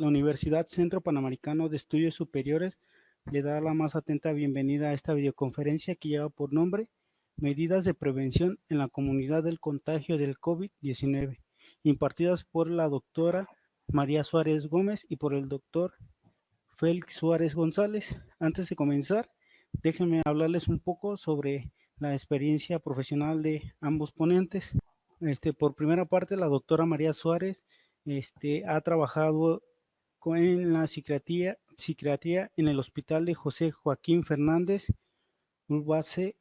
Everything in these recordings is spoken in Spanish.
La Universidad Centro Panamericano de Estudios Superiores le da la más atenta bienvenida a esta videoconferencia que lleva por nombre Medidas de Prevención en la Comunidad del Contagio del COVID-19, impartidas por la doctora María Suárez Gómez y por el doctor Félix Suárez González. Antes de comenzar, déjenme hablarles un poco sobre la experiencia profesional de ambos ponentes. Por primera parte, la doctora María Suárez ha trabajado en la psiquiatría en el Hospital de José Joaquín Fernández Urbase.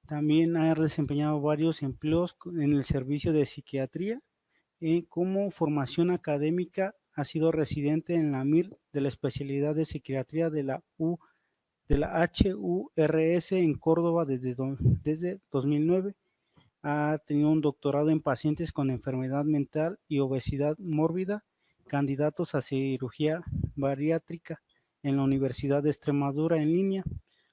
También ha desempeñado varios empleos en el servicio de psiquiatría. Como formación académica, ha sido residente en la MIR de la especialidad de psiquiatría de la HURS en Córdoba desde 2009. Ha tenido un doctorado en pacientes con enfermedad mental y obesidad mórbida, candidatos a cirugía bariátrica en la Universidad de Extremadura en línea.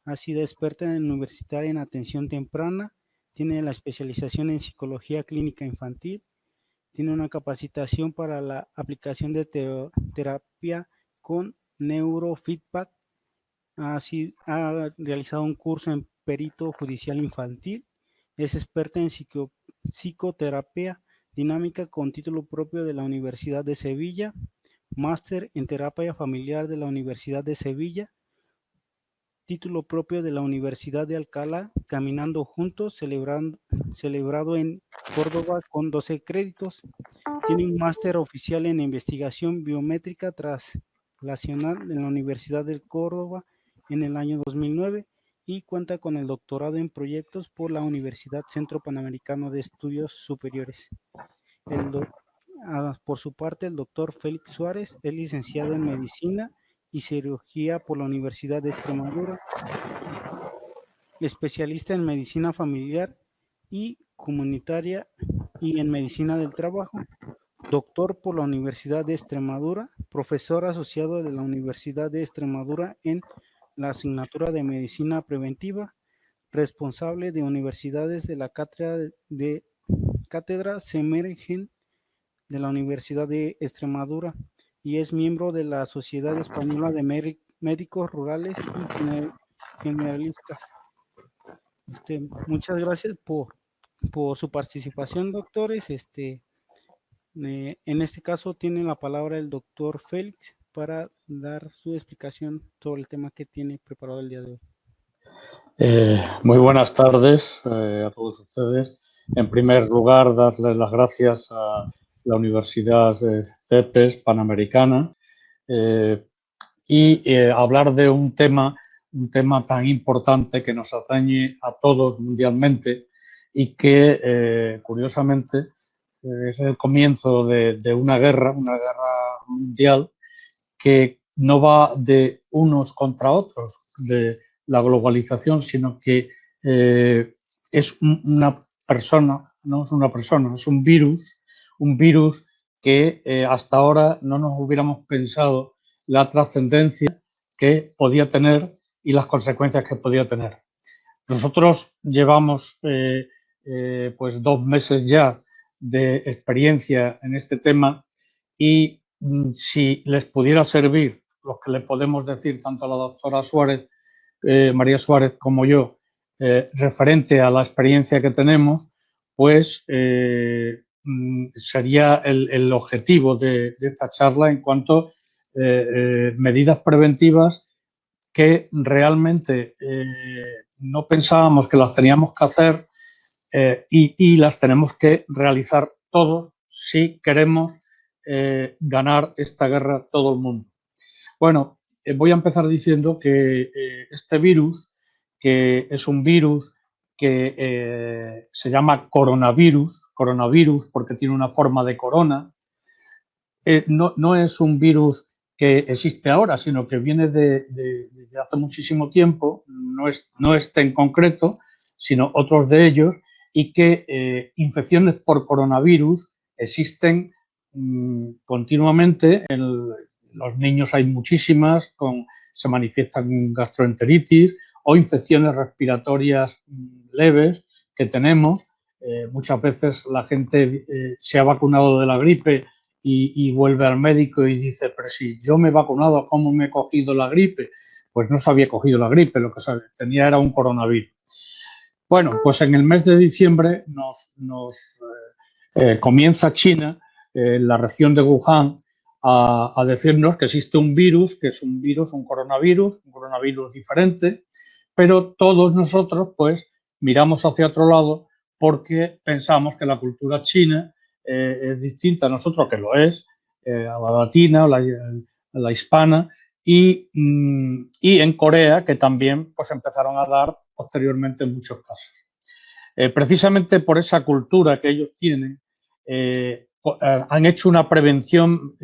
Ha sido experta universitaria en atención temprana, tiene la especialización en psicología clínica infantil, tiene una capacitación para la aplicación de terapia con neurofeedback, ha realizado un curso en perito judicial infantil, es experta en psicoterapia dinámica con título propio de la Universidad de Sevilla, máster en terapia familiar de la Universidad de Sevilla, título propio de la Universidad de Alcalá, Caminando Juntos, celebrado en Córdoba con 12 créditos. Tiene un máster oficial en investigación biométrica translacional en la Universidad de Córdoba en el año 2009 y cuenta con el doctorado en proyectos por la Universidad Centro Panamericano de Estudios Superiores. Por su parte, el doctor Félix Suárez es licenciado en Medicina y Cirugía por la Universidad de Extremadura, especialista en Medicina Familiar y Comunitaria y en Medicina del Trabajo, doctor por la Universidad de Extremadura, profesor asociado de la Universidad de Extremadura en la asignatura de Medicina Preventiva, responsable de universidades de la cátedra Semergen de la Universidad de Extremadura y es miembro de la Sociedad Española de Médicos Rurales y Generalistas. Muchas gracias por su participación, doctores. En este caso tiene la palabra el doctor Félix para dar su explicación sobre el tema que tiene preparado el día de hoy. Muy buenas tardes a todos ustedes. En primer lugar, darles las gracias a la Universidad CEPES Panamericana y hablar de un tema tan importante que nos atañe a todos mundialmente y que, curiosamente, es el comienzo de una guerra mundial que no va de unos contra otros, de la globalización, sino que es una persona, no es una persona, es un virus que hasta ahora no nos hubiéramos pensado la trascendencia que podía tener y las consecuencias que podía tener. Nosotros llevamos pues 2 meses ya de experiencia en este tema y si les pudiera servir lo que le podemos decir tanto a la doctora Suárez, María Suárez como yo, referente a la experiencia que tenemos, pues sería el objetivo de esta charla en cuanto a medidas preventivas que realmente no pensábamos que las teníamos que hacer y las tenemos que realizar todos si queremos ganar esta guerra todo el mundo. Bueno, voy a empezar diciendo que este virus, que es un virus que se llama coronavirus porque tiene una forma de corona, no es un virus que existe ahora, sino que viene desde hace muchísimo tiempo, no este en concreto, sino otros de ellos, y que infecciones por coronavirus existen continuamente. En los niños hay muchísimas, se manifiestan gastroenteritis o infecciones respiratorias leves que tenemos. Muchas veces la gente se ha vacunado de la gripe y vuelve al médico y dice, pero si yo me he vacunado, ¿cómo me he cogido la gripe? Pues no se había cogido la gripe, lo que tenía era un coronavirus. Bueno, pues en el mes de diciembre comienza China, la región de Wuhan, a decirnos que existe un virus, que es un virus, un coronavirus diferente, pero todos nosotros pues miramos hacia otro lado porque pensamos que la cultura china es distinta a nosotros, que lo es, a la latina, a la hispana, y en Corea, que también pues empezaron a dar posteriormente en muchos casos. Precisamente por esa cultura que ellos tienen, han hecho una prevención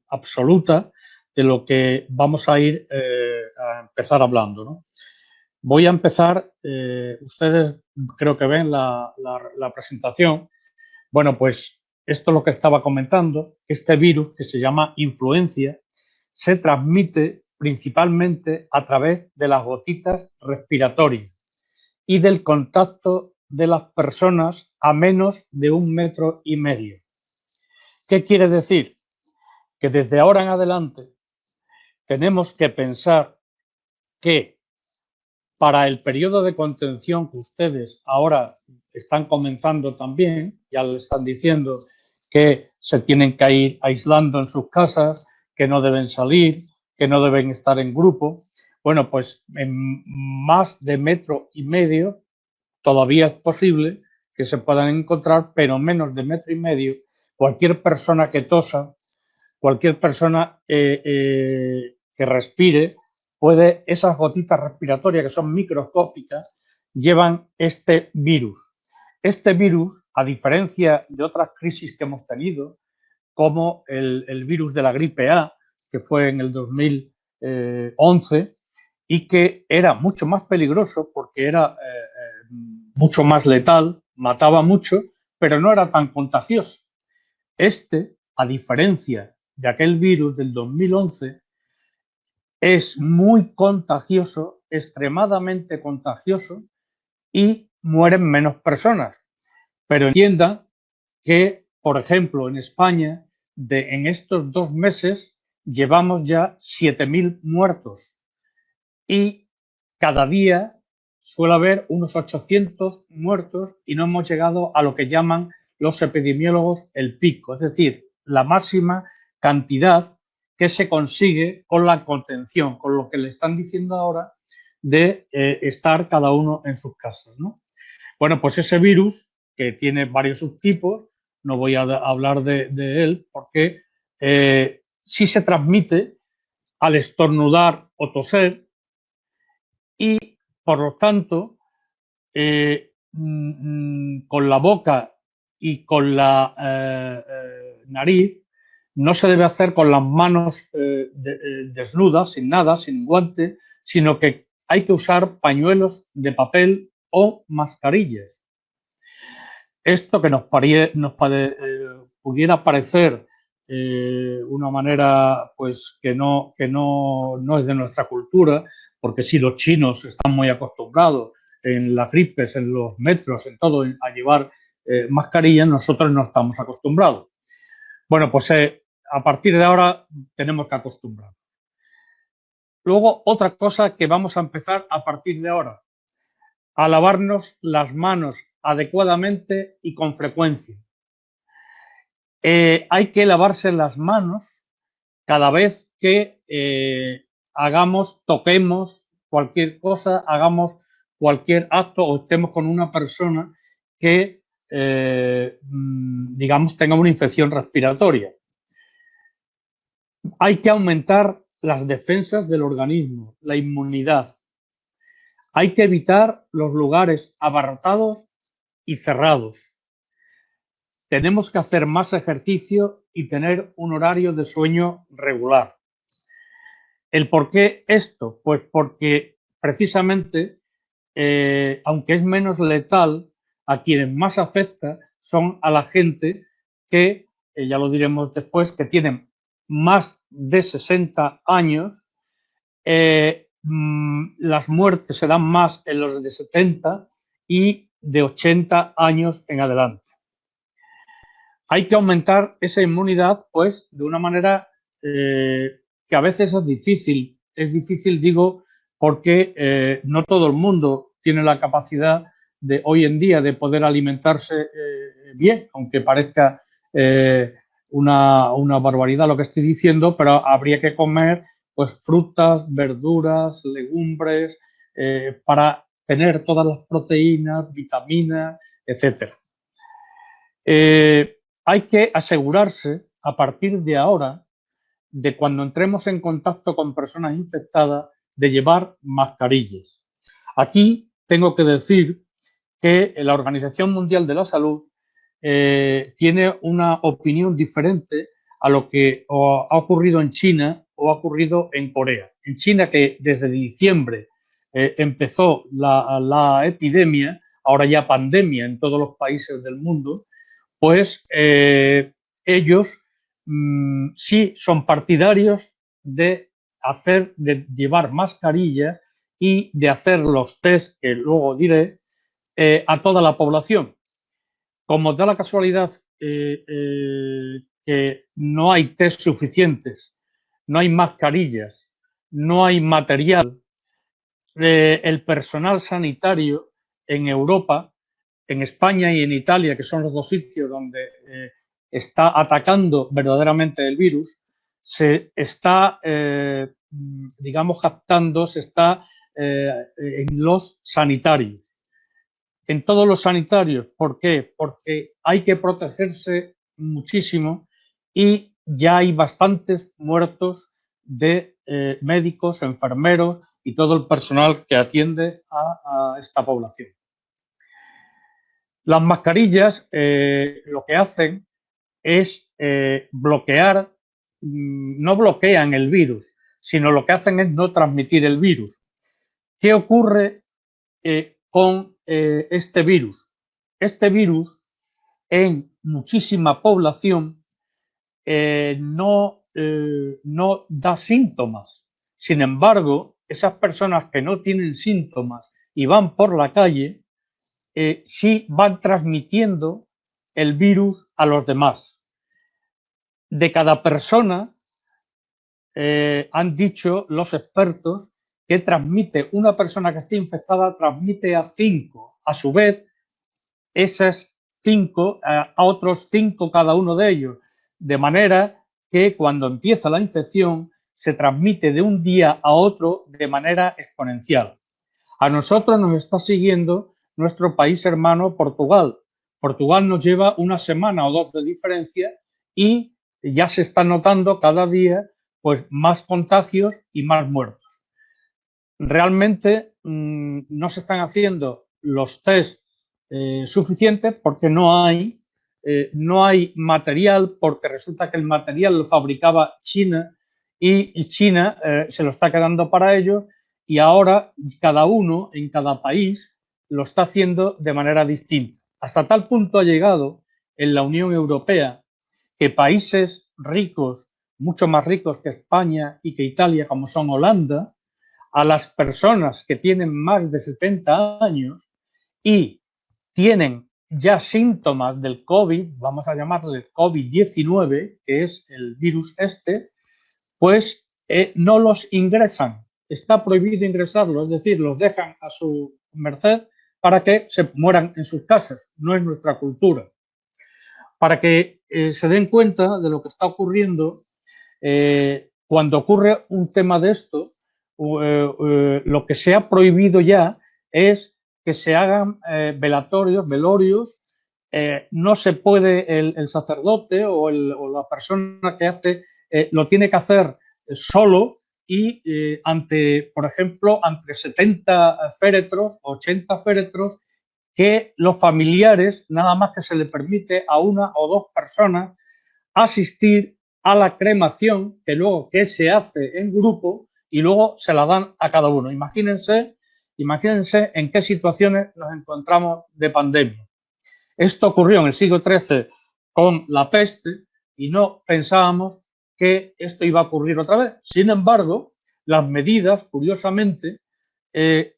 absoluta de lo que vamos a ir a empezar hablando, ¿no? Voy a empezar, ustedes creo que ven la presentación. Bueno, pues esto es lo que estaba comentando. Este virus, que se llama influencia, se transmite principalmente a través de las gotitas respiratorias y del contacto de las personas a menos de 1,5 metros. ¿Qué quiere decir? Que desde ahora en adelante tenemos que pensar que para el periodo de contención que ustedes ahora están comenzando también, ya les están diciendo que se tienen que ir aislando en sus casas, que no deben salir, que no deben estar en grupo. Bueno, pues en más de 1,5 metros todavía es posible que se puedan encontrar, pero menos de 1,5 metros, cualquier persona que tosa, cualquier persona que respire, esas gotitas respiratorias que son microscópicas, llevan este virus. Este virus, a diferencia de otras crisis que hemos tenido, como el virus de la gripe A, que fue en el 2011, y que era mucho más peligroso porque era mucho más letal, mataba mucho, pero no era tan contagioso. A diferencia de aquel virus del 2011, es muy contagioso, extremadamente contagioso, y mueren menos personas. Pero entiendan que, por ejemplo, en España, en estos 2 meses, llevamos ya 7.000 muertos y cada día suele haber unos 800 muertos y no hemos llegado a lo que llaman los epidemiólogos el pico, es decir, la máxima cantidad que se consigue con la contención, con lo que le están diciendo ahora de estar cada uno en sus casas, ¿no? Bueno, pues ese virus, que tiene varios subtipos, no voy a hablar de él porque sí se transmite al estornudar o toser y, por lo tanto, con la boca y con la nariz no se debe hacer con las manos desnudas, sin nada, sin guante, sino que hay que usar pañuelos de papel o mascarillas. Esto que pudiera parecer una manera pues que no es de nuestra cultura, porque sí, los chinos están muy acostumbrados en las gripes, en los metros, en todo, a llevar mascarillas, nosotros no estamos acostumbrados. Bueno, pues a partir de ahora tenemos que acostumbrarnos. Luego, otra cosa que vamos a empezar a partir de ahora, a lavarnos las manos adecuadamente y con frecuencia. Hay que lavarse las manos cada vez que toquemos cualquier cosa, hagamos cualquier acto o estemos con una persona que, digamos, tenga una infección respiratoria. Hay que aumentar las defensas del organismo, la inmunidad. Hay que evitar los lugares abarrotados y cerrados. Tenemos que hacer más ejercicio y tener un horario de sueño regular. ¿El por qué esto? Pues porque precisamente, aunque es menos letal, a quienes más afecta son a la gente que, ya lo diremos después, que tienen más de 60 años. Las muertes se dan más en los de 70 y de 80 años en adelante. hay que aumentar esa inmunidad, pues, de una manera que a veces es difícil. Es difícil, digo, porque no todo el mundo tiene la capacidad de hoy en día de poder alimentarse bien, aunque parezca una barbaridad lo que estoy diciendo, pero habría que comer pues frutas, verduras, legumbres, para tener todas las proteínas, vitaminas, etcétera. Hay que asegurarse a partir de ahora, de cuando entremos en contacto con personas infectadas, de llevar mascarillas. Aquí tengo que decir que la Organización Mundial de la Salud tiene una opinión diferente a lo que ha ocurrido en China o ha ocurrido en Corea. En China, que desde diciembre empezó la epidemia, ahora ya pandemia en todos los países del mundo, pues ellos sí son partidarios de llevar mascarilla y de hacer los test, que luego diré, a toda la población. Como da la casualidad que no hay test suficientes, no hay mascarillas, no hay material, el personal sanitario en Europa, en España y en Italia, que son los dos sitios donde está atacando verdaderamente el virus, se está, digamos, captando, se está en los sanitarios. En todos los sanitarios. ¿Por qué? Porque hay que protegerse muchísimo y ya hay bastantes muertos de médicos, enfermeros y todo el personal que atiende a esta población. Las mascarillas lo que hacen es bloquear, no bloquean el virus, sino lo que hacen es no transmitir el virus. ¿Qué ocurre con este virus? Este virus en muchísima población no da síntomas. Sin embargo, esas personas que no tienen síntomas y van por la calle, sí van transmitiendo el virus a los demás. De cada persona, han dicho los expertos que transmite una persona que esté infectada, transmite a 5. A su vez, esas 5 a otros 5 cada uno de ellos, de manera que cuando empieza la infección se transmite de un día a otro de manera exponencial. A nosotros nos está siguiendo nuestro país hermano Portugal. Portugal nos lleva una semana o 2 de diferencia y ya se está notando cada día pues más contagios y más muertos. Realmente no se están haciendo los test suficientes porque no hay material, porque resulta que el material lo fabricaba China y China se lo está quedando para ellos y ahora cada uno en cada país lo está haciendo de manera distinta. Hasta tal punto ha llegado en la Unión Europea que países ricos, mucho más ricos que España y que Italia, como son Holanda, a las personas que tienen más de 70 años y tienen ya síntomas del COVID, vamos a llamarle COVID-19, que es el virus este, pues no los ingresan. Está prohibido ingresarlos, es decir, los dejan a su merced para que se mueran en sus casas. No es nuestra cultura. Para que se den cuenta de lo que está ocurriendo, cuando ocurre un tema de esto, lo que se ha prohibido ya es que se hagan velorios, no se puede el sacerdote o la persona que hace, lo tiene que hacer solo y por ejemplo, ante 70 féretros, 80 féretros, que los familiares, nada más que se le permite a 1 o 2 personas asistir a la cremación, que se hace en grupo y luego se la dan a cada uno. Imagínense en qué situaciones nos encontramos de pandemia. Esto ocurrió en el siglo XIII con la peste y no pensábamos que esto iba a ocurrir otra vez. Sin embargo, las medidas, curiosamente,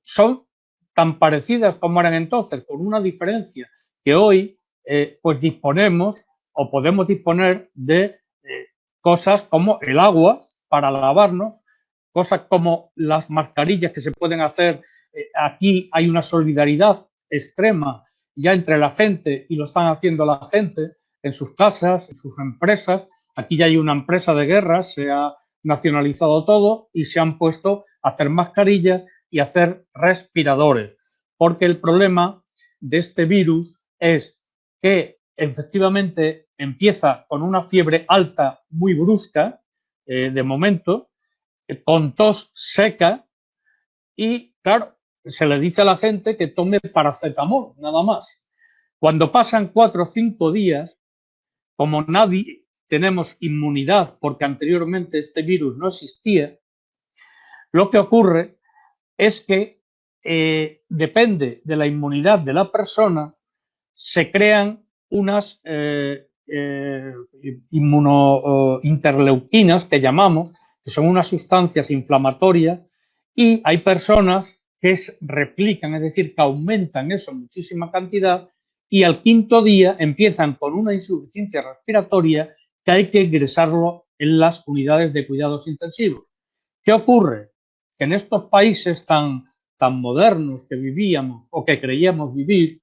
son tan parecidas como eran entonces, con una diferencia que hoy pues disponemos o podemos disponer de cosas como el agua para lavarnos, cosas como las mascarillas que se pueden hacer. Aquí hay una solidaridad extrema ya entre la gente y lo están haciendo la gente en sus casas, en sus empresas. Aquí ya hay una empresa de guerra, se ha nacionalizado todo y se han puesto a hacer mascarillas y a hacer respiradores, porque el problema de este virus es que efectivamente empieza con una fiebre alta muy brusca, de momento, con tos seca y, claro, se le dice a la gente que tome paracetamol, nada más. Cuando pasan 4 o 5 días, como nadie tenemos inmunidad porque anteriormente este virus no existía, lo que ocurre es que depende de la inmunidad de la persona, se crean unas inmunointerleuquinas que llamamos, que son unas sustancias inflamatorias, y hay personas que replican, es decir, que aumentan eso en muchísima cantidad y al 5.º día empiezan con una insuficiencia respiratoria que hay que ingresarlo en las unidades de cuidados intensivos. ¿Qué ocurre? Que en estos países tan modernos que vivíamos o que creíamos vivir,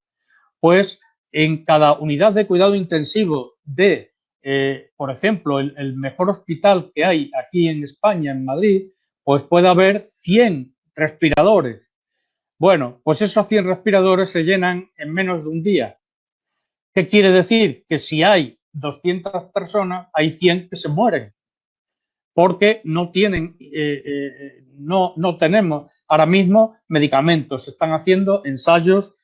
pues en cada unidad de cuidado intensivo de, por ejemplo, el mejor hospital que hay aquí en España, en Madrid, pues puede haber 100 respiradores. Bueno, pues esos 100 respiradores se llenan en menos de un día. ¿Qué quiere decir? Que si hay 200 personas, hay 100 que se mueren, porque no tienen, no tenemos ahora mismo medicamentos. Se están haciendo ensayos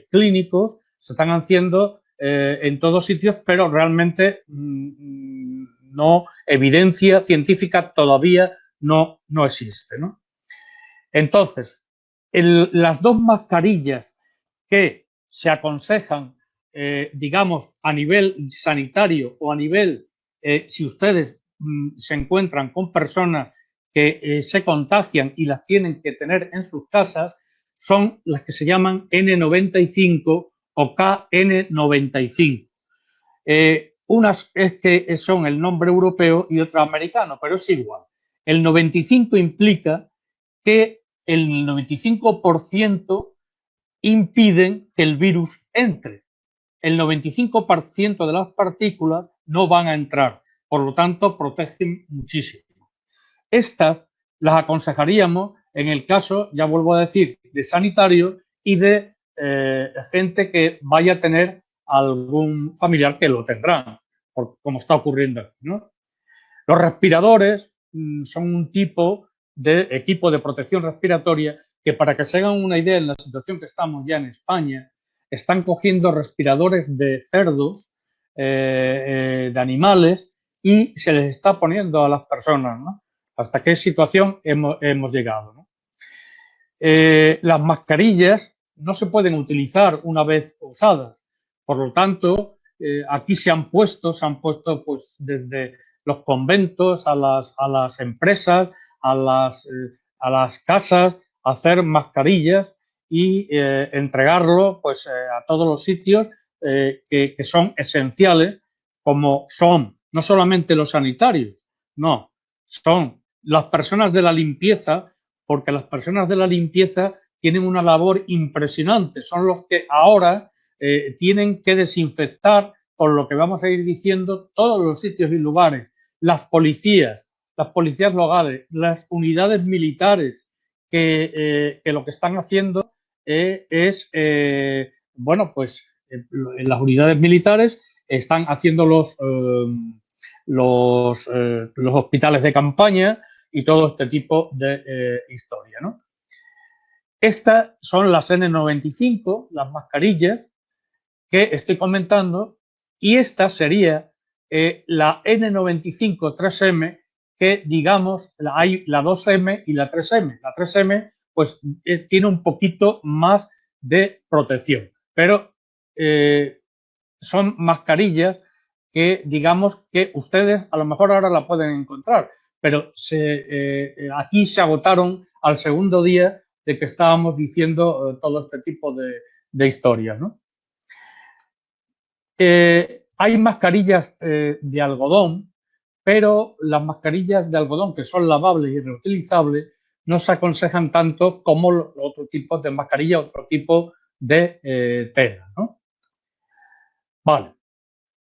clínicos, se están haciendo en todos sitios, pero realmente no, evidencia científica todavía no existe, ¿no? Entonces, las dos mascarillas que se aconsejan, digamos, a nivel sanitario o a nivel, si ustedes se encuentran con personas que se contagian y las tienen que tener en sus casas, son las que se llaman N95 o KN95. Unas es que son el nombre europeo y otra americano, pero es igual. El 95 implica que el 95% impiden que el virus entre. El 95% de las partículas no van a entrar, por lo tanto protegen muchísimo. Estas las aconsejaríamos en el caso, ya vuelvo a decir, de sanitarios y de gente que vaya a tener algún familiar que lo tendrá, como está ocurriendo aquí, ¿no? Los respiradores son un tipo de equipo de protección respiratoria que, para que se hagan una idea en la situación que estamos ya en España, están cogiendo respiradores de cerdos, de animales, y se les está poniendo a las personas, ¿no? Hasta qué situación hemos llegado, ¿no? Las mascarillas no se pueden utilizar una vez usadas, por lo tanto, aquí se han puesto pues desde los conventos a las empresas, a las casas, a hacer mascarillas y entregarlo pues a todos los sitios que son esenciales, como son no solamente los sanitarios, no, son las personas de la limpieza, porque las personas de la limpieza tienen una labor impresionante, son los que ahora tienen que desinfectar, por lo que vamos a ir diciendo, todos los sitios y lugares. Las policías locales, las unidades militares, que lo que están haciendo es, bueno, pues en las unidades militares están haciendo los hospitales de campaña y todo este tipo de historia, ¿no? Estas son las N95, las mascarillas que estoy comentando, y esta sería la N95 3M, que digamos, hay la 2M y la 3M. La 3M pues tiene un poquito más de protección, pero son mascarillas que digamos que ustedes a lo mejor ahora la pueden encontrar, pero aquí se agotaron al segundo día de que estábamos diciendo todo este tipo de historias, ¿no? Hay mascarillas de algodón, pero las mascarillas de algodón que son lavables y reutilizables no se aconsejan tanto como los otros tipos de mascarilla, otro tipo de tela, ¿no? Vale.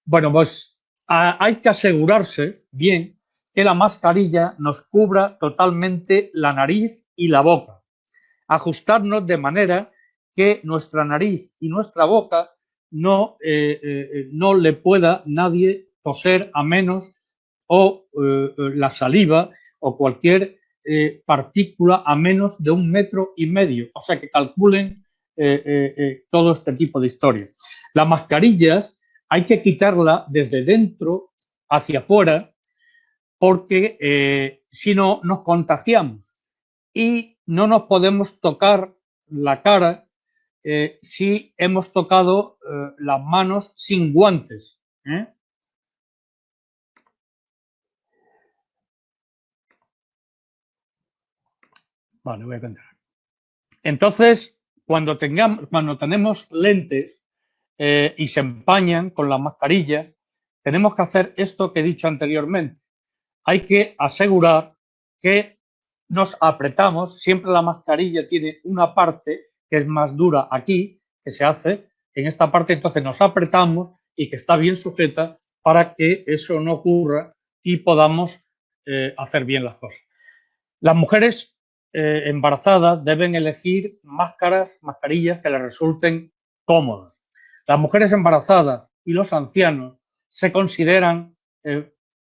Bueno, pues hay que asegurarse bien que la mascarilla nos cubra totalmente la nariz y la boca. Ajustarnos de manera que nuestra nariz y nuestra boca no le pueda nadie toser a menos o la saliva o cualquier partícula a menos de 1,5 metros. O sea que calculen todo este tipo de historias. Las mascarillas hay que quitarla desde dentro hacia afuera porque si no nos contagiamos y no nos podemos tocar la cara si hemos tocado las manos sin guantes. Vale, voy a continuar. Entonces, cuando tenemos lentes y se empañan con las mascarillas, tenemos que hacer esto que he dicho anteriormente. Hay que asegurar que nos apretamos. Siempre la mascarilla tiene una parte que es más dura aquí, que se hace en esta parte, entonces nos apretamos y que está bien sujeta para que eso no ocurra y podamos hacer bien las cosas. Las mujeres embarazadas deben elegir mascarillas que les resulten cómodas. Las mujeres embarazadas y los ancianos se consideran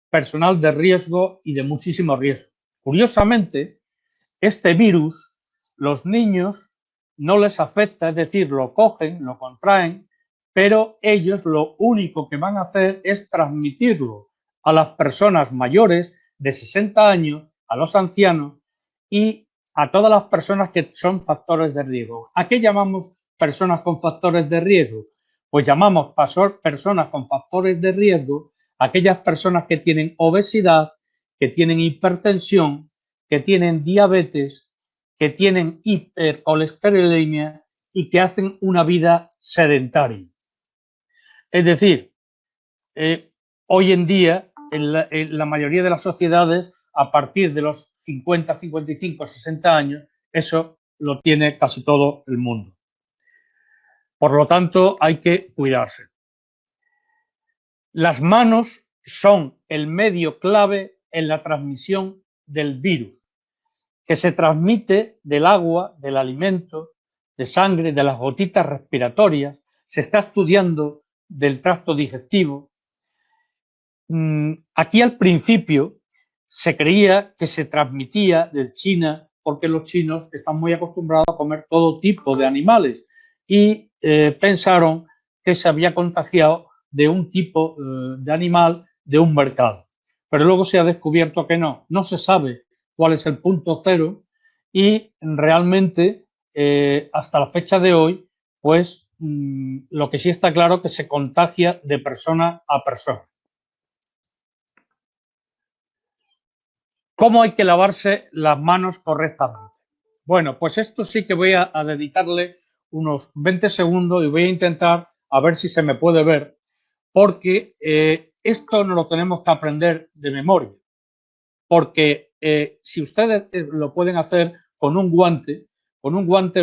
personal de riesgo y de muchísimo riesgo. Curiosamente, este virus, los niños no les afecta, es decir, lo cogen, lo contraen, pero ellos lo único que van a hacer es transmitirlo a las personas mayores de 60 años, a los ancianos y a todas las personas que son factores de riesgo. ¿A qué llamamos personas con factores de riesgo? Pues llamamos personas con factores de riesgo a aquellas personas que tienen obesidad, que tienen hipertensión, que tienen diabetes, que tienen hipercolesterolemia y que hacen una vida sedentaria. Es decir, hoy en día, en la mayoría de las sociedades, a partir de los 50, 55, 60 años, eso lo tiene casi todo el mundo. Por lo tanto, hay que cuidarse. Las manos son el medio clave en la transmisión del virus, que se transmite del agua, del alimento, de sangre, de las gotitas respiratorias. Se está estudiando del tracto digestivo. Aquí al principio se creía que se transmitía de China porque los chinos están muy acostumbrados a comer todo tipo de animales y pensaron que se había contagiado de un tipo de animal de un mercado. Pero luego se ha descubierto que no se sabe cuál es el punto cero y realmente hasta la fecha de hoy, pues lo que sí está claro es que se contagia de persona a persona. ¿Cómo hay que lavarse las manos correctamente? Bueno, pues esto sí que voy a dedicarle unos 20 segundos y voy a intentar a ver si se me puede ver, porque esto no lo tenemos que aprender de memoria, porque si ustedes lo pueden hacer con un guante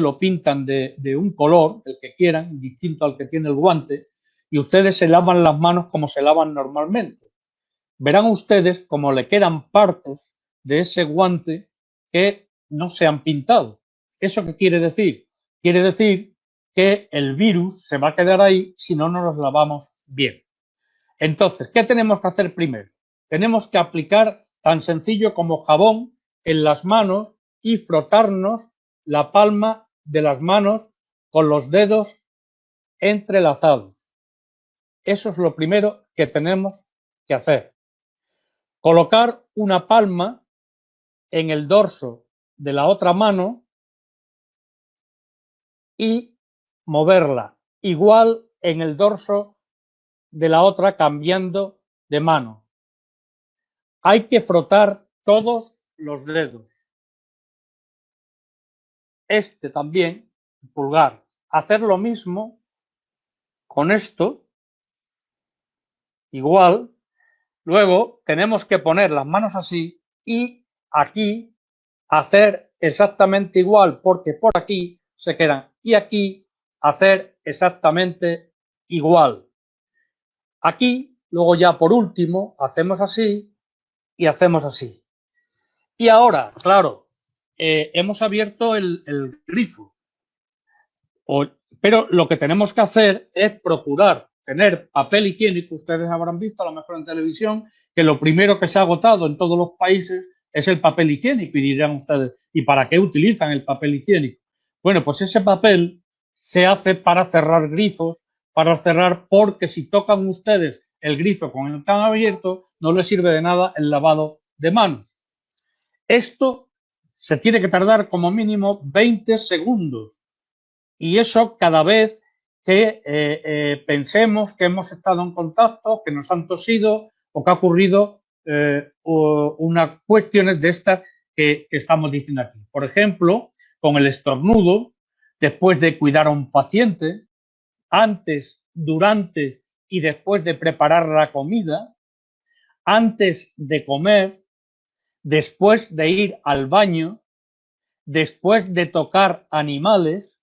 lo pintan de un color, el que quieran, distinto al que tiene el guante, y ustedes se lavan las manos como se lavan normalmente. Verán ustedes cómo le quedan partes de ese guante que no se han pintado. ¿Eso qué quiere decir? Quiere decir que el virus se va a quedar ahí si no nos los lavamos bien. Entonces, ¿qué tenemos que hacer primero? Tenemos que aplicar tan sencillo como jabón en las manos y frotarnos la palma de las manos con los dedos entrelazados. Eso es lo primero que tenemos que hacer. Colocar una palma en el dorso de la otra mano y moverla igual en el dorso de la otra cambiando de mano. Hay que frotar todos los dedos. Este también, el pulgar. Hacer lo mismo con esto igual. Luego tenemos que poner las manos así y aquí hacer exactamente igual, porque por aquí se quedan. Y aquí hacer exactamente igual. Aquí, luego ya por último, hacemos así y hacemos así. Y ahora, claro, hemos abierto el grifo. Pero lo que tenemos que hacer es procurar tener papel higiénico. Ustedes habrán visto, a lo mejor en televisión, que lo primero que se ha agotado en todos los países es el papel higiénico. Y dirán ustedes, ¿y para qué utilizan el papel higiénico? Bueno, pues ese papel se hace para cerrar grifos, para cerrar, porque si tocan ustedes el grifo con el can abierto, no les sirve de nada el lavado de manos. Esto se tiene que tardar como mínimo 20 segundos. Y eso cada vez que pensemos que hemos estado en contacto, que nos han tosido o que ha ocurrido unas cuestiones de estas que estamos diciendo aquí. Por ejemplo, con el estornudo, después de cuidar a un paciente, antes, durante y después de preparar la comida, antes de comer, después de ir al baño, después de tocar animales,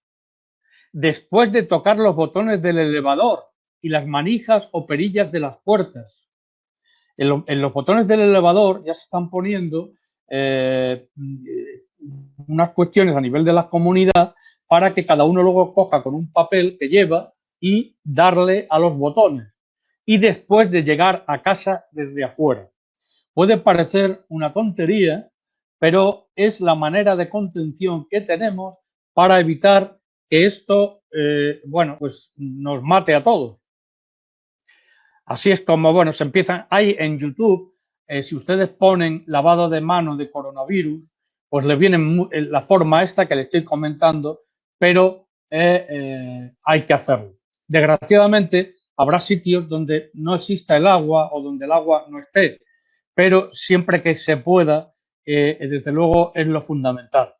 después de tocar los botones del elevador y las manijas o perillas de las puertas. En los botones del elevador ya se están poniendo unas cuestiones a nivel de la comunidad para que cada uno luego coja con un papel que lleva y darle a los botones. Y después de llegar a casa desde afuera. Puede parecer una tontería, pero es la manera de contención que tenemos para evitar que esto, bueno, pues nos mate a todos. Así es como, bueno, se empiezan. Hay en YouTube, si ustedes ponen lavado de manos de coronavirus, pues les viene la forma esta que le estoy comentando, pero hay que hacerlo. Desgraciadamente, habrá sitios donde no exista el agua o donde el agua no esté, pero siempre que se pueda, desde luego es lo fundamental.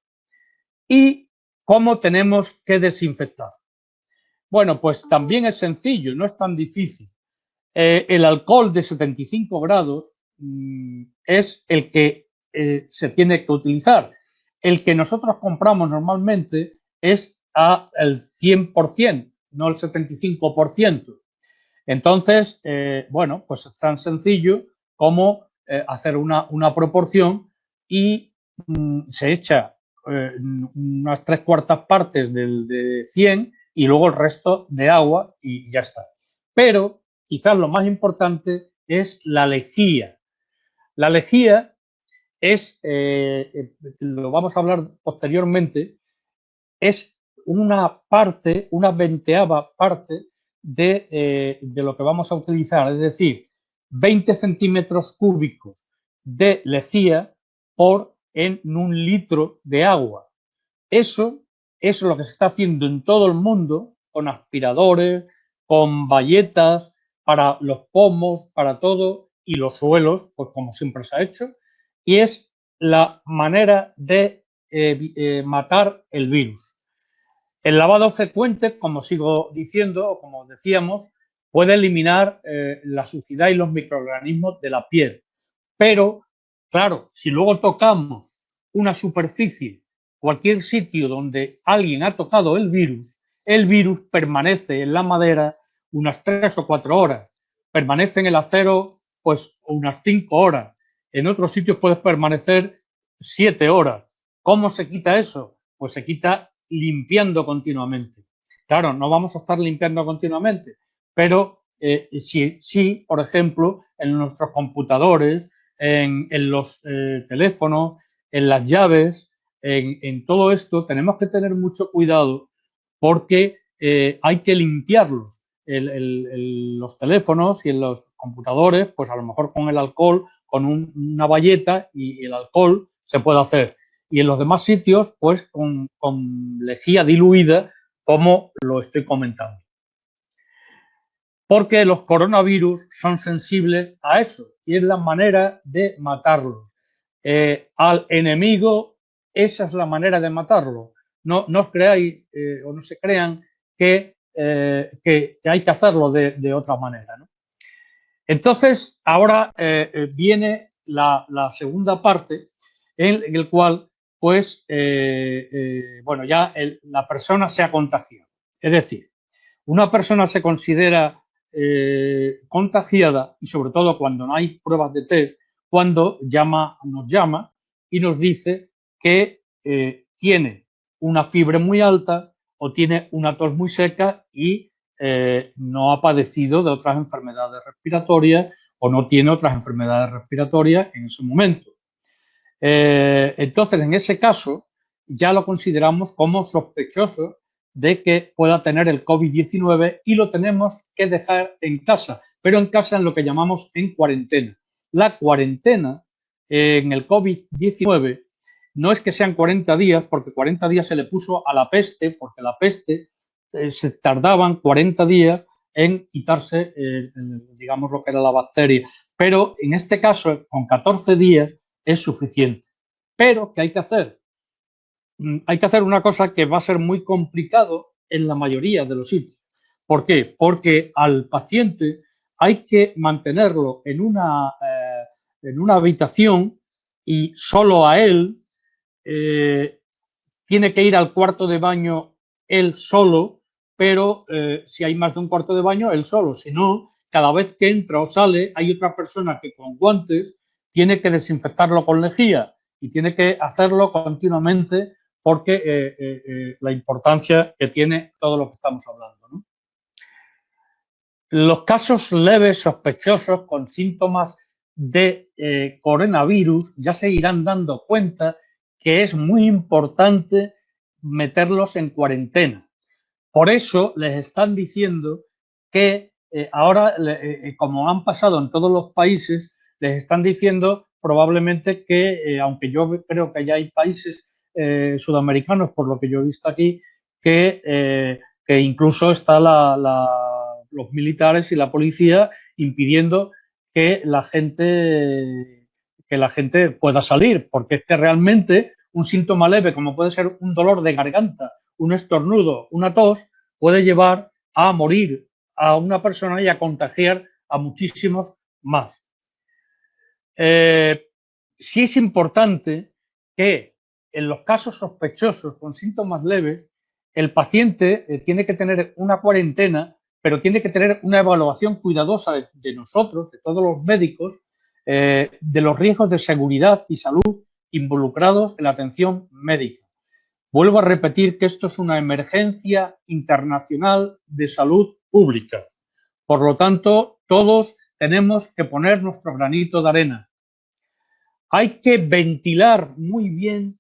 ¿Y cómo tenemos que desinfectar? Bueno, pues también es sencillo, no es tan difícil. El alcohol de 75 grados es el que se tiene que utilizar. El que nosotros compramos normalmente es al 100%, no al 75%. Entonces, bueno, pues es tan sencillo como hacer una proporción y se echa unas 3/4 partes de 100 y luego el resto de agua y ya está. Pero quizás lo más importante es la lejía. La lejía es, lo vamos a hablar posteriormente, es una parte, una 20ª parte de lo que vamos a utilizar, es decir, 20 centímetros cúbicos de lejía en un litro de agua. Eso es lo que se está haciendo en todo el mundo con aspiradores, con bayetas, para los pomos, para todo, y los suelos, pues como siempre se ha hecho, y es la manera de matar el virus. El lavado frecuente, como sigo diciendo, o como decíamos, puede eliminar la suciedad y los microorganismos de la piel. Pero, claro, si luego tocamos una superficie, cualquier sitio donde alguien ha tocado el virus permanece en la madera unas 3 o 4 horas, permanece en el acero pues unas 5 horas, en otros sitios puede permanecer 7 horas. ¿Cómo se quita eso? Pues se quita limpiando continuamente. Claro, no vamos a estar limpiando continuamente, pero sí, por ejemplo, en nuestros computadores, en los teléfonos, en las llaves, en todo esto tenemos que tener mucho cuidado porque hay que limpiarlos. Los teléfonos y en los computadores, pues a lo mejor con el alcohol, con una bayeta y el alcohol se puede hacer. Y en los demás sitios, pues con lejía diluida, como lo estoy comentando. Porque los coronavirus son sensibles a eso y es la manera de matarlos. Al enemigo, esa es la manera de matarlo. No os creáis o no se crean que hay que hacerlo de otra manera, ¿no? Entonces, ahora viene la segunda parte en el cual, pues, bueno, ya la persona se ha contagiado. Es decir, una persona se considera contagiada, y sobre todo cuando no hay pruebas de test, cuando nos llama y nos dice que tiene una fiebre muy alta o tiene una tos muy seca y no ha padecido de otras enfermedades respiratorias o no tiene otras enfermedades respiratorias en ese momento. Entonces, en ese caso, ya lo consideramos como sospechoso de que pueda tener el COVID-19 y lo tenemos que dejar en casa, pero en casa en lo que llamamos en cuarentena. La cuarentena en el COVID-19 no es que sean 40 días, porque 40 días se le puso a la peste, porque la peste se tardaban 40 días en quitarse, digamos, lo que era la bacteria. Pero en este caso, con 14 días es suficiente. Pero, ¿qué hay que hacer? Hay que hacer una cosa que va a ser muy complicado en la mayoría de los sitios. ¿Por qué? Porque al paciente hay que mantenerlo en una habitación y solo a él, tiene que ir al cuarto de baño él solo, pero si hay más de un cuarto de baño, él solo. Si no, cada vez que entra o sale, hay otra persona que con guantes tiene que desinfectarlo con lejía y tiene que hacerlo continuamente porque la importancia que tiene todo lo que estamos hablando, ¿no? Los casos leves sospechosos con síntomas de coronavirus ya se irán dando cuenta que es muy importante meterlos en cuarentena. Por eso les están diciendo que ahora, como han pasado en todos los países, les están diciendo probablemente que, aunque yo creo que ya hay países sudamericanos, por lo que yo he visto aquí, que incluso está los militares y la policía impidiendo que la gente pueda salir, porque es que realmente un síntoma leve, como puede ser un dolor de garganta, un estornudo, una tos, puede llevar a morir a una persona y a contagiar a muchísimos más. Sí es importante que en los casos sospechosos con síntomas leves, el paciente tiene que tener una cuarentena, pero tiene que tener una evaluación cuidadosa de nosotros, de todos los médicos, de los riesgos de seguridad y salud involucrados en la atención médica. Vuelvo a repetir que esto es una emergencia internacional de salud pública. Por lo tanto, todos tenemos que poner nuestro granito de arena. Hay que ventilar muy bien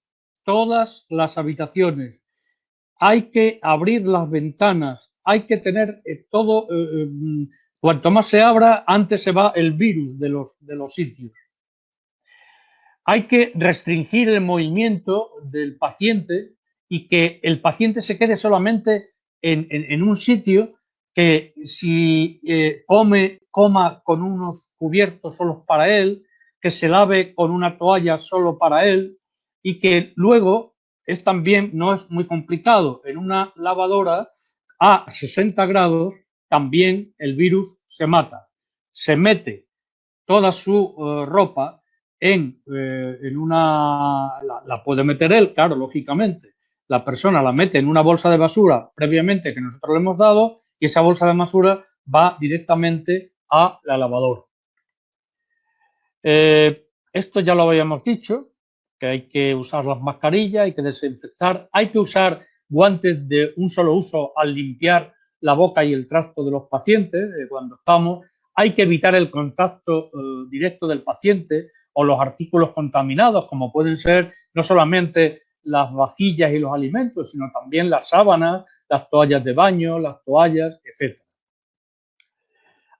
todas las habitaciones. Hay que abrir las ventanas. Hay que tener todo. Cuanto más se abra, antes se va el virus de los sitios. Hay que restringir el movimiento del paciente y que el paciente se quede solamente en un sitio, que si coma con unos cubiertos solos para él, que se lave con una toalla solo para él y que luego también, no es muy complicado, en una lavadora a 60 grados también el virus se mata. Se mete toda su ropa en una... La puede meter él, claro, lógicamente. La persona la mete en una bolsa de basura previamente que nosotros le hemos dado y esa bolsa de basura va directamente a la lavadora. Esto ya lo habíamos dicho, que hay que usar las mascarillas, hay que desinfectar, hay que usar guantes de un solo uso al limpiar la boca y el tracto de los pacientes cuando estamos. Hay que evitar el contacto directo del paciente o los artículos contaminados, como pueden ser no solamente las vajillas y los alimentos, sino también las sábanas, las toallas de baño, las toallas, etc.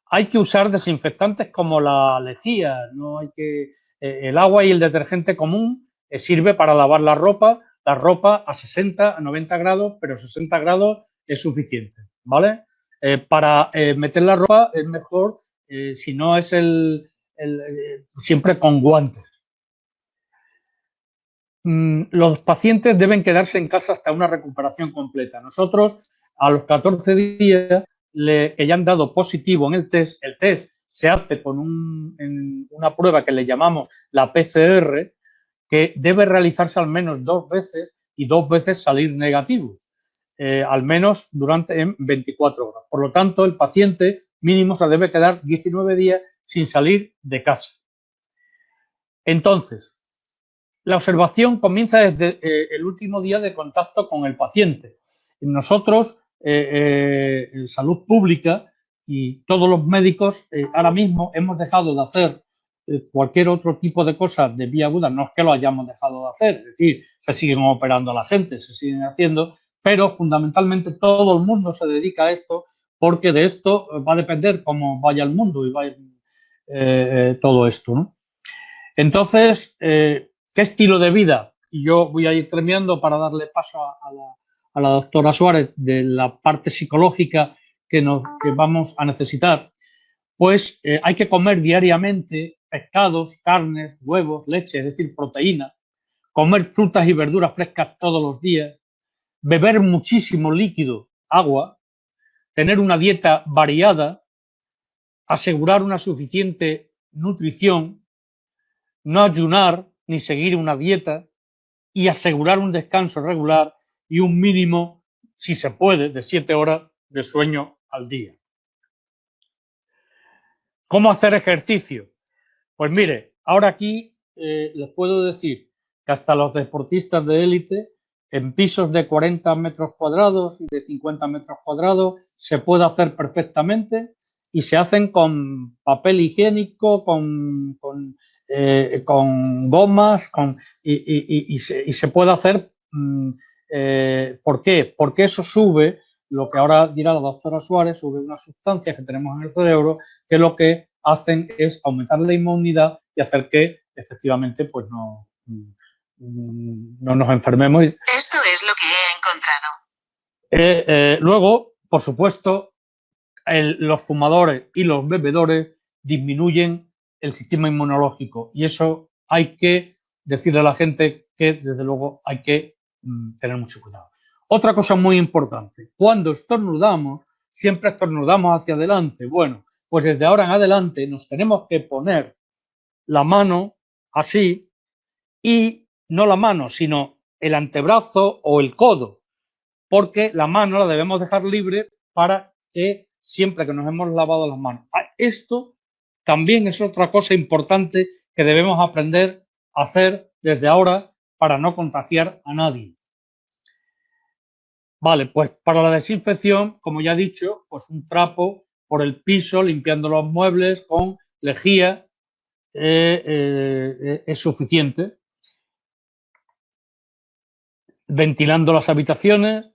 Hay que usar desinfectantes como la lejía, no hay que... el agua y el detergente común sirve para lavar la ropa a 60, a 90 grados, pero 60 grados es suficiente, ¿vale? Para meter la ropa es mejor, si no es siempre con guantes. Los pacientes deben quedarse en casa hasta una recuperación completa. Nosotros, a los 14 días que ya han dado positivo en el test se hace con una prueba que le llamamos la PCR, que debe realizarse al menos 2 veces y 2 veces salir negativos, al menos durante 24 horas. Por lo tanto, el paciente mínimo se debe quedar 19 días sin salir de casa. Entonces, la observación comienza desde el último día de contacto con el paciente. Nosotros, en salud pública y todos los médicos, ahora mismo hemos dejado de hacer cualquier otro tipo de cosas de vía aguda. No es que lo hayamos dejado de hacer, es decir, se siguen operando a la gente, se siguen haciendo, pero fundamentalmente todo el mundo se dedica a esto porque de esto va a depender cómo vaya el mundo y vaya todo esto, ¿no? Entonces, ¿qué estilo de vida? Y yo voy a ir terminando para darle paso a la doctora Suárez de la parte psicológica que vamos a necesitar. Pues hay que comer diariamente pescados, carnes, huevos, leche, es decir, proteína, comer frutas y verduras frescas todos los días, beber muchísimo líquido, agua, tener una dieta variada, asegurar una suficiente nutrición, no ayunar ni seguir una dieta y asegurar un descanso regular y un mínimo, si se puede, de 7 horas de sueño al día. ¿Cómo hacer ejercicio? Pues mire, ahora aquí les puedo decir que hasta los deportistas de élite, en pisos de 40 metros cuadrados y de 50 metros cuadrados, se puede hacer perfectamente y se hacen con papel higiénico, con gomas, y se puede hacer. ¿Por qué? Porque eso sube, lo que ahora dirá la doctora Suárez, sube unas sustancias que tenemos en el cerebro que lo que hacen es aumentar la inmunidad y hacer que efectivamente pues no nos enfermemos. Esto es lo que he encontrado. Luego, por supuesto, los fumadores y los bebedores disminuyen el sistema inmunológico y eso hay que decirle a la gente que desde luego hay que tener mucho cuidado. Otra cosa muy importante, cuando estornudamos, siempre estornudamos hacia adelante. Bueno, pues desde ahora en adelante nos tenemos que poner la mano así y no la mano, sino el antebrazo o el codo, porque la mano la debemos dejar libre para que siempre que nos hemos lavado las manos. Esto también es otra cosa importante que debemos aprender a hacer desde ahora para no contagiar a nadie. Vale, pues para la desinfección, como ya he dicho, pues un trapo por el piso, limpiando los muebles con lejía, es suficiente. Ventilando las habitaciones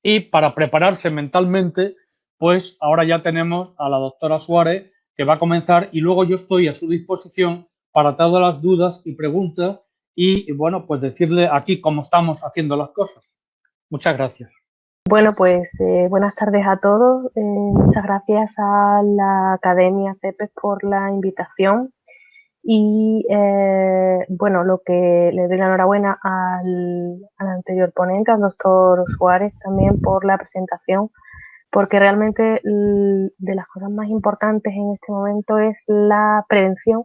y para prepararse mentalmente, pues ahora ya tenemos a la doctora Suárez que va a comenzar y luego yo estoy a su disposición para todas las dudas y preguntas y bueno, pues decirle aquí cómo estamos haciendo las cosas. Muchas gracias. Bueno, pues buenas tardes a todos. Muchas gracias a la Academia CEPES por la invitación y bueno, lo que le doy la enhorabuena al anterior ponente, al doctor Suárez, también por la presentación, porque realmente de las cosas más importantes en este momento es la prevención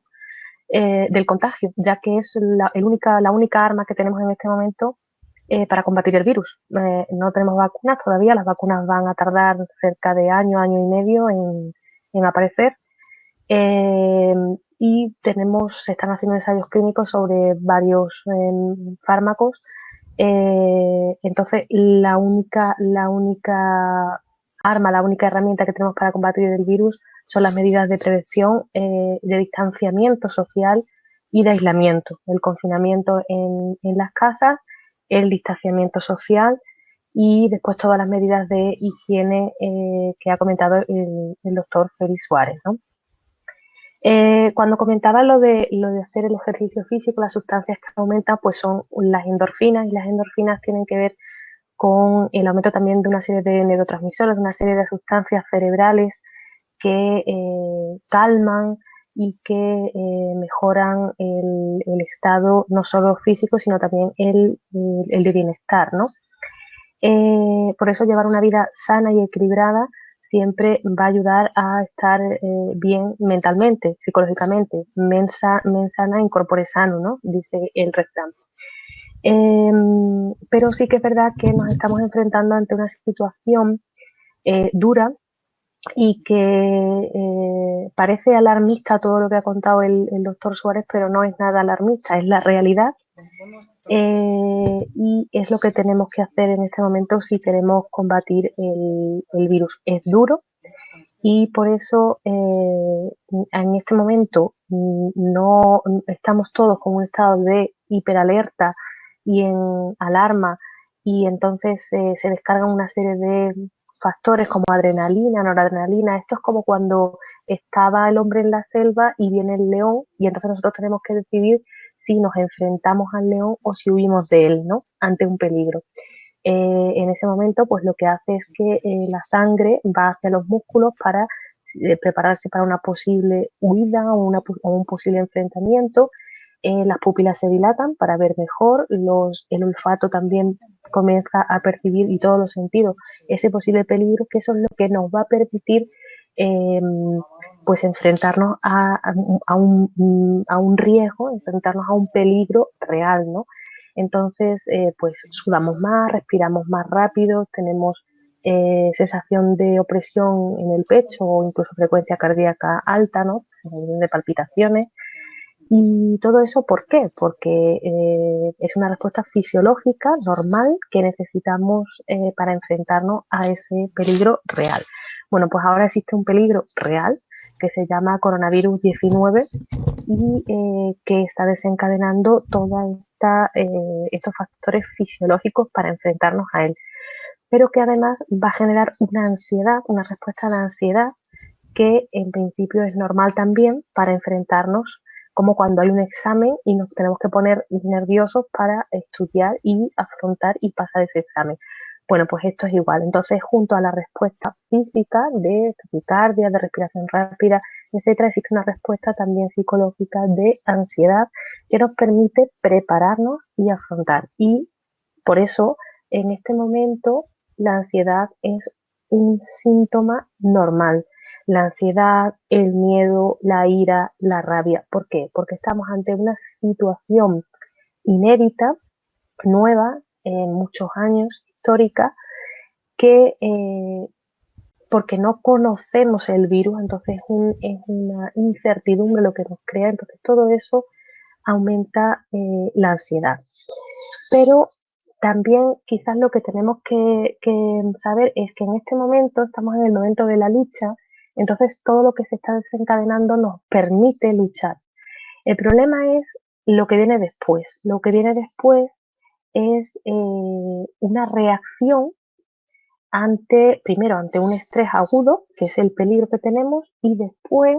del contagio, ya que es la única arma que tenemos en este momento para combatir el virus. No tenemos vacunas todavía, las vacunas van a tardar cerca de año y medio en aparecer. Y se están haciendo ensayos clínicos sobre varios fármacos. Entonces, la única arma, la única herramienta que tenemos para combatir el virus son las medidas de prevención, de distanciamiento social y de aislamiento, el confinamiento en las casas, el distanciamiento social y después todas las medidas de higiene que ha comentado el doctor Félix Suárez, ¿no? Cuando comentaba lo de hacer el ejercicio físico, las sustancias que aumentan pues son las endorfinas, y las endorfinas tienen que ver con el aumento también de una serie de neurotransmisores, de una serie de sustancias cerebrales que calman y que mejoran el estado no solo físico, sino también el de bienestar, ¿no? Por eso llevar una vida sana y equilibrada siempre va a ayudar a estar bien mentalmente, psicológicamente. Mens sana in corpore sano, ¿no? Dice el refrán. Pero sí que es verdad que nos estamos enfrentando ante una situación dura y que parece alarmista todo lo que ha contado el doctor Suárez, pero no es nada alarmista, es la realidad. Y es lo que tenemos que hacer en este momento si queremos combatir el virus. Es duro y por eso en este momento no estamos todos con un estado de hiperalerta y en alarma, y entonces se descargan una serie de factores como adrenalina, noradrenalina. Esto es como cuando estaba el hombre en la selva y viene el león, y entonces nosotros tenemos que decidir si nos enfrentamos al león o si huimos de él, ¿no? Ante un peligro. En ese momento, pues lo que hace es que la sangre va hacia los músculos para prepararse para una posible huida o un posible enfrentamiento. Las pupilas se dilatan para ver mejor, el olfato también comienza a percibir, y todos los sentidos, ese posible peligro, que eso es lo que nos va a permitir pues enfrentarnos a un riesgo, enfrentarnos a un peligro real, ¿no? Entonces, pues sudamos más, respiramos más rápido, tenemos sensación de opresión en el pecho o incluso frecuencia cardíaca alta, ¿no? De palpitaciones. Y todo eso, ¿por qué? Porque es una respuesta fisiológica normal que necesitamos para enfrentarnos a ese peligro real. Bueno, pues ahora existe un peligro real que se llama coronavirus 19 y que está desencadenando todos estos factores fisiológicos para enfrentarnos a él, pero que además va a generar una ansiedad, una respuesta de ansiedad que en principio es normal también para enfrentarnos, como cuando hay un examen y nos tenemos que poner nerviosos para estudiar y afrontar y pasar ese examen. Bueno, pues esto es igual. Entonces, junto a la respuesta física de taquicardia, de respiración rápida, etcétera, existe una respuesta también psicológica de ansiedad que nos permite prepararnos y afrontar. Y por eso, en este momento, la ansiedad es un síntoma normal. La ansiedad, el miedo, la ira, la rabia. ¿Por qué? Porque estamos ante una situación inédita, nueva, en muchos años, histórica, que porque no conocemos el virus, entonces es una incertidumbre lo que nos crea, entonces todo eso aumenta la ansiedad. Pero también quizás lo que tenemos que saber es que en este momento estamos en el momento de la lucha, entonces todo lo que se está desencadenando nos permite luchar. El problema es lo que viene después. Lo que viene después es una reacción primero ante un estrés agudo, que es el peligro que tenemos, y después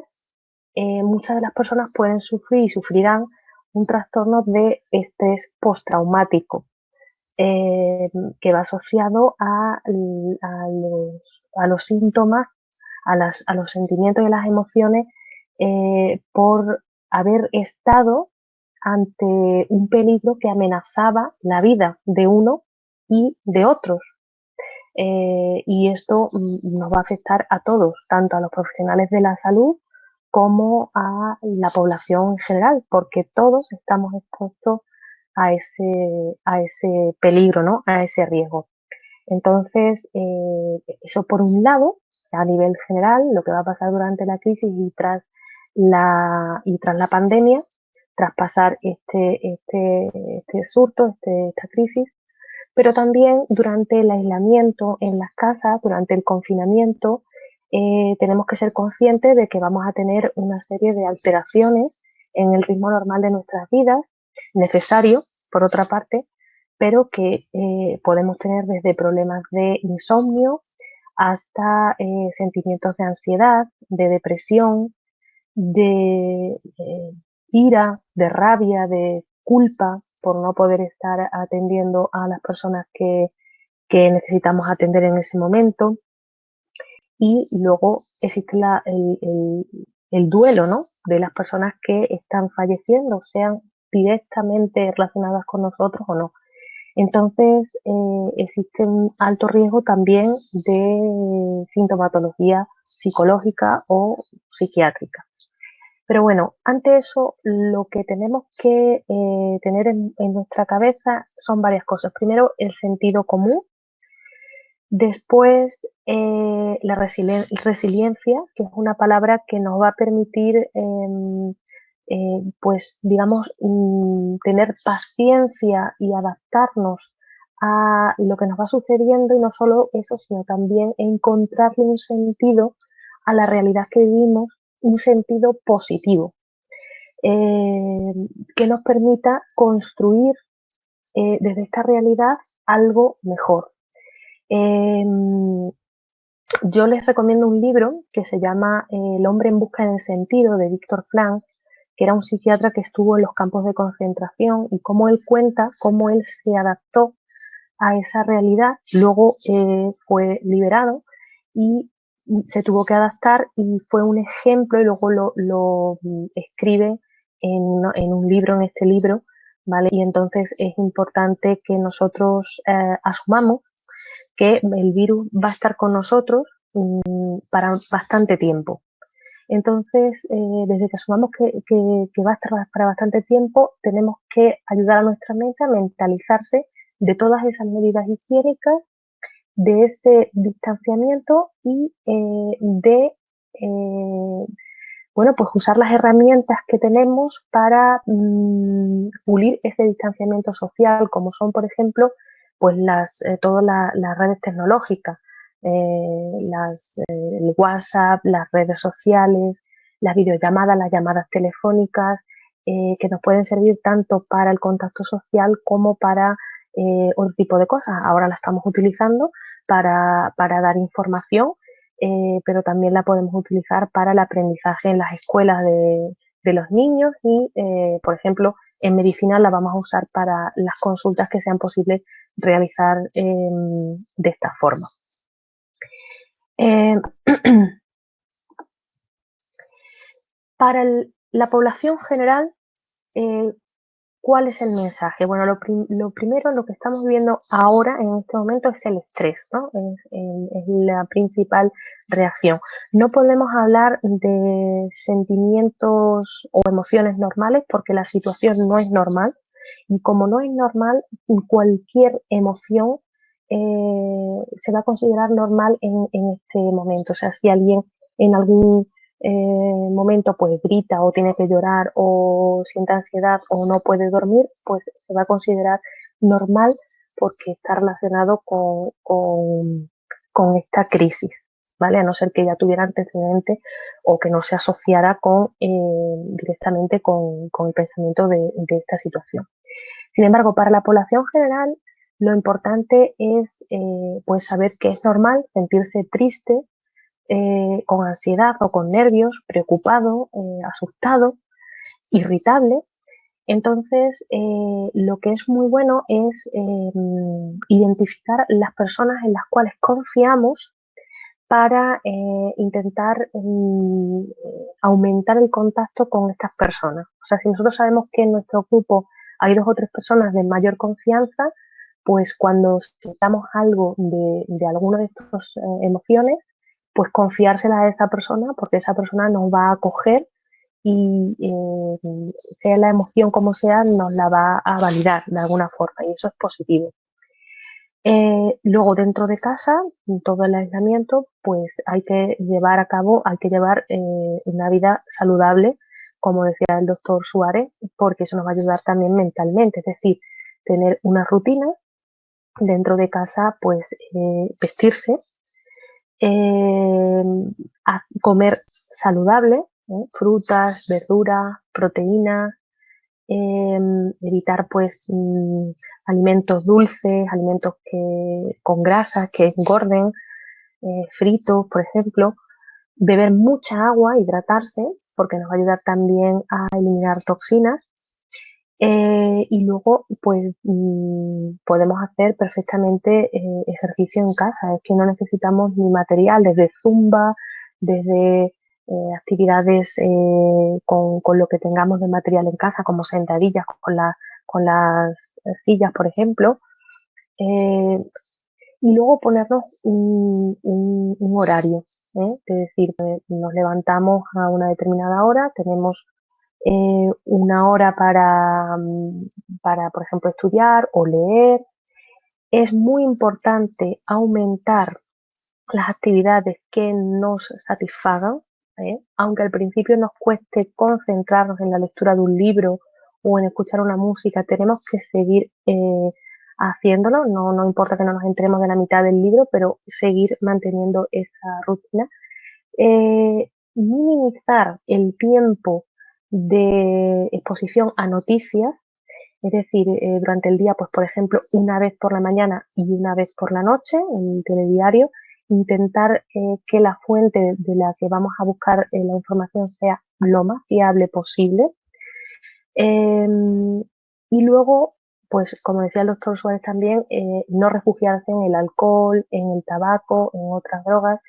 muchas de las personas pueden sufrir y sufrirán un trastorno de estrés postraumático, que va asociado a los síntomas, a los sentimientos y a las emociones por haber estado ante un peligro que amenazaba la vida de uno y de otros. Y esto nos va a afectar a todos, tanto a los profesionales de la salud como a la población en general, porque todos estamos expuestos a ese peligro, ¿no? A ese riesgo. Entonces, eso por un lado, a nivel general, lo que va a pasar durante la crisis y tras la pandemia, tras pasar este surto, esta crisis, pero también durante el aislamiento en las casas, durante el confinamiento, tenemos que ser conscientes de que vamos a tener una serie de alteraciones en el ritmo normal de nuestras vidas, necesario, por otra parte, pero que podemos tener desde problemas de insomnio hasta sentimientos de ansiedad, de depresión, de ira, de rabia, de culpa por no poder estar atendiendo a las personas que necesitamos atender en ese momento. Y luego existe el duelo, ¿no? De las personas que están falleciendo, sean directamente relacionadas con nosotros o no. Entonces, existe un alto riesgo también de sintomatología psicológica o psiquiátrica. Pero bueno, ante eso, lo que tenemos que tener en nuestra cabeza son varias cosas. Primero, el sentido común. Después, la resiliencia, que es una palabra que nos va a permitir, pues, digamos, tener paciencia y adaptarnos a lo que nos va sucediendo, y no solo eso, sino también encontrarle un sentido a la realidad que vivimos, un sentido positivo, que nos permita construir desde esta realidad algo mejor. Yo les recomiendo un libro que se llama El hombre en busca del sentido, de Viktor Frankl, que era un psiquiatra que estuvo en los campos de concentración, y cómo él cuenta cómo él se adaptó a esa realidad. Luego fue liberado y se tuvo que adaptar, y fue un ejemplo, y luego lo escribe en un libro, en este libro, ¿vale? Y entonces es importante que nosotros asumamos que el virus va a estar con nosotros para bastante tiempo. Entonces, desde que asumamos que va a estar para bastante tiempo, tenemos que ayudar a nuestra mente a mentalizarse de todas esas medidas higiénicas, de ese distanciamiento y de bueno, pues usar las herramientas que tenemos para pulir ese distanciamiento social, como son, por ejemplo, pues todas las redes tecnológicas, el WhatsApp, las redes sociales, las videollamadas, las llamadas telefónicas, que nos pueden servir tanto para el contacto social como para otro tipo de cosas. Ahora la estamos utilizando para dar información, pero también la podemos utilizar para el aprendizaje en las escuelas de los niños, y, por ejemplo, en medicina la vamos a usar para las consultas que sean posibles realizar de esta forma. Para la población general, ¿cuál es el mensaje? Bueno, lo primero, lo que estamos viendo ahora en este momento es el estrés, ¿no? Es la principal reacción. No podemos hablar de sentimientos o emociones normales, porque la situación no es normal, y como no es normal, cualquier emoción se va a considerar normal en este momento. O sea, si alguien en algún momento pues grita o tiene que llorar o siente ansiedad o no puede dormir, pues se va a considerar normal, porque está relacionado con esta crisis, ¿vale? A no ser que ya tuviera antecedentes o que no se asociara directamente con el pensamiento de esta situación. Sin embargo, para la población general, lo importante es pues saber que es normal sentirse triste, con ansiedad o con nervios, preocupado, asustado, irritable. Entonces, lo que es muy bueno es identificar las personas en las cuales confiamos para intentar aumentar el contacto con estas personas. O sea, si nosotros sabemos que en nuestro grupo hay 2 o 3 personas de mayor confianza, pues cuando sintamos algo de alguna de estas emociones, pues confiársela a esa persona, porque esa persona nos va a acoger y sea la emoción como sea, nos la va a validar de alguna forma, y eso es positivo. Luego, dentro de casa, todo el aislamiento, pues hay que llevar una vida saludable, como decía el doctor Suárez, porque eso nos va a ayudar también mentalmente, es decir, tener unas rutinas dentro de casa, pues vestirse, a comer saludable, frutas, verduras, proteínas, evitar pues alimentos dulces, alimentos con grasas que engorden, fritos, por ejemplo. Beber mucha agua, hidratarse, porque nos va a ayudar también a eliminar toxinas. Y luego, pues podemos hacer perfectamente ejercicio en casa. Es que no necesitamos ni material, desde zumba, desde actividades con lo que tengamos de material en casa, como sentadillas con las sillas, por ejemplo, Y luego ponernos un horario, es decir, nos levantamos a una determinada hora, tenemos una hora para, por ejemplo, estudiar o leer. Es muy importante aumentar las actividades que nos satisfagan, aunque al principio nos cueste concentrarnos en la lectura de un libro o en escuchar una música, tenemos que seguir haciéndolo, no importa que no nos enteremos de la mitad del libro, pero seguir manteniendo esa rutina. Minimizar el tiempo de exposición a noticias, es decir, durante el día, pues por ejemplo, una vez por la mañana y una vez por la noche, en el telediario, intentar que la fuente de la que vamos a buscar la información sea lo más fiable posible. Y luego, pues como decía el doctor Suárez también, no refugiarse en el alcohol, en el tabaco, en otras drogas,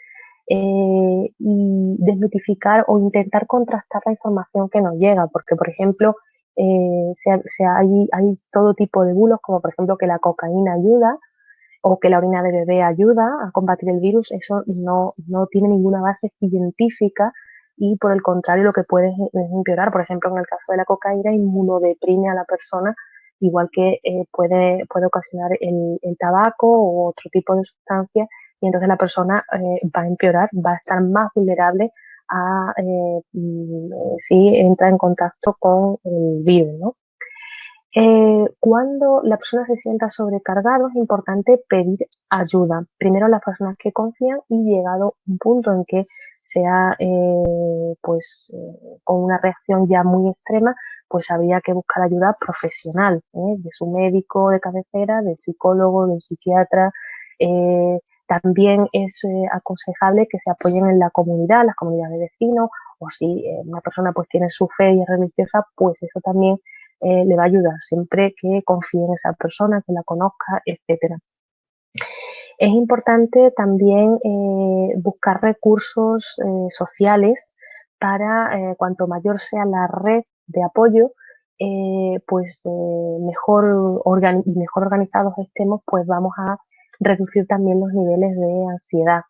y desmitificar o intentar contrastar la información que nos llega, porque por ejemplo hay todo tipo de bulos, como por ejemplo que la cocaína ayuda o que la orina de bebé ayuda a combatir el virus. Eso no tiene ninguna base científica y por el contrario lo que puede es empeorar. Por ejemplo, en el caso de la cocaína inmunodeprime a la persona, igual que puede ocasionar el tabaco o otro tipo de sustancias, y entonces la persona va a empeorar, va a estar más vulnerable a si entra en contacto con el virus, ¿no? Cuando la persona se sienta sobrecargado, es importante pedir ayuda. Primero a las personas que confían, y llegado un punto en que sea con una reacción ya muy extrema, pues habría que buscar ayuda profesional, de su médico de cabecera, del psicólogo, del psiquiatra. También es aconsejable que se apoyen en la comunidad, las comunidades de vecinos, o si una persona pues tiene su fe y es religiosa, pues eso también le va a ayudar, siempre que confíe en esa persona, que la conozca, etcétera. Es importante también buscar recursos sociales para cuanto mayor sea la red de apoyo, mejor organizados estemos, pues vamos a reducir también los niveles de ansiedad.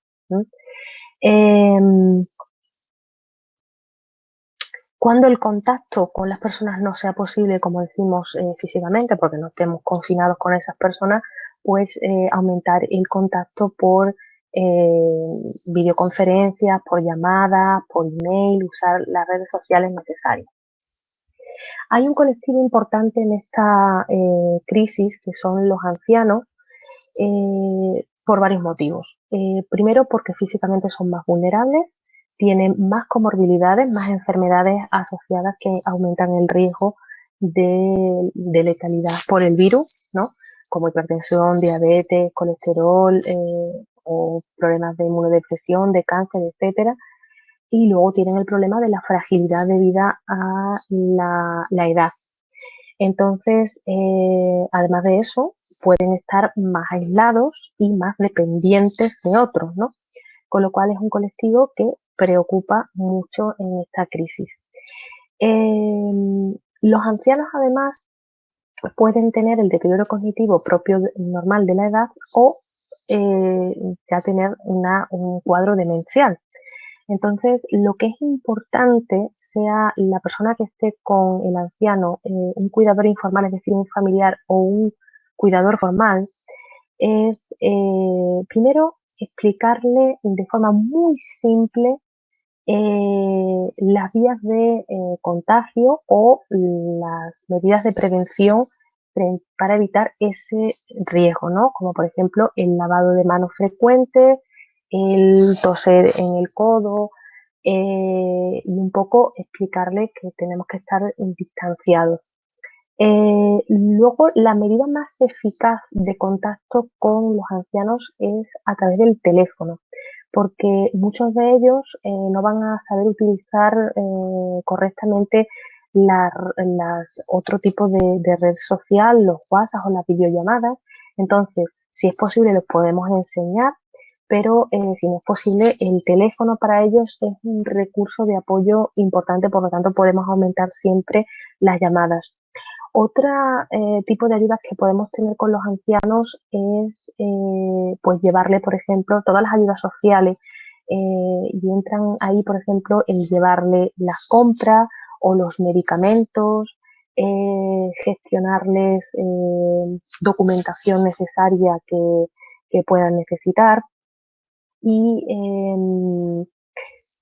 Cuando el contacto con las personas no sea posible, como decimos, físicamente, porque no estemos confinados con esas personas, pues aumentar el contacto por videoconferencias, por llamadas, por email, usar las redes sociales necesarias. Hay un colectivo importante en esta crisis, que son los ancianos, por varios motivos. Primero, porque físicamente son más vulnerables, tienen más comorbilidades, más enfermedades asociadas que aumentan el riesgo de letalidad por el virus, ¿no? Como hipertensión, diabetes, colesterol, o problemas de inmunodepresión, de cáncer, etcétera. Y luego tienen el problema de la fragilidad debido a la edad. Entonces, además de eso, pueden estar más aislados y más dependientes de otros, ¿no? Con lo cual es un colectivo que preocupa mucho en esta crisis. Los ancianos, además, pueden tener el deterioro cognitivo propio normal de la edad, o ya tener un cuadro demencial. Entonces, lo que es importante, sea la persona que esté con el anciano, un cuidador informal, es decir, un familiar o un cuidador formal, es primero explicarle de forma muy simple las vías de contagio o las medidas de prevención para evitar ese riesgo, ¿no? Como por ejemplo el lavado de manos frecuente, el toser en el codo, y un poco explicarle que tenemos que estar distanciados. Luego, la medida más eficaz de contacto con los ancianos es a través del teléfono, porque muchos de ellos no van a saber utilizar correctamente otro tipo de red social, los WhatsApp o las videollamadas. Entonces, si es posible, los podemos enseñar, pero si no es posible, el teléfono para ellos es un recurso de apoyo importante, por lo tanto podemos aumentar siempre las llamadas. Otra tipo de ayudas que podemos tener con los ancianos es pues llevarle, por ejemplo, todas las ayudas sociales y entran ahí, por ejemplo, el llevarle las compras o los medicamentos, gestionarles documentación necesaria que puedan necesitar y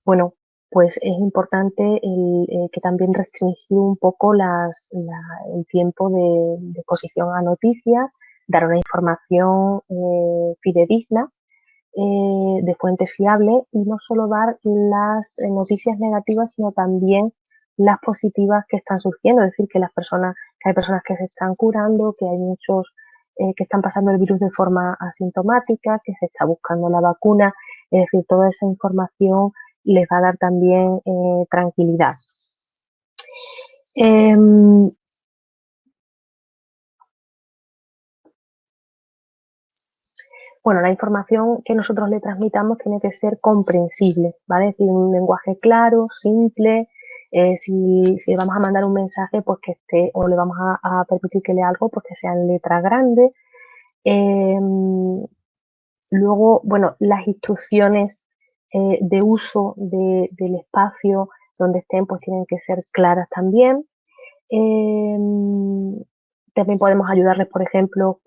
bueno, pues es importante que también restringir un poco el tiempo de exposición a noticias, dar una información fidedigna, de fuente fiable y no solo dar las noticias negativas, sino también las positivas que están surgiendo, es decir, que hay personas que se están curando, que hay muchos que están pasando el virus de forma asintomática, que se está buscando la vacuna, es decir, toda esa información les va a dar también tranquilidad. Bueno, la información que nosotros le transmitamos tiene que ser comprensible, ¿vale? Es decir, un lenguaje claro, simple. Si le vamos a mandar un mensaje, pues que esté, o le vamos a permitir que lea algo, pues que sea en letra grande. Luego, bueno, las instrucciones de uso del espacio donde estén, pues tienen que ser claras también. También podemos ayudarles, por ejemplo,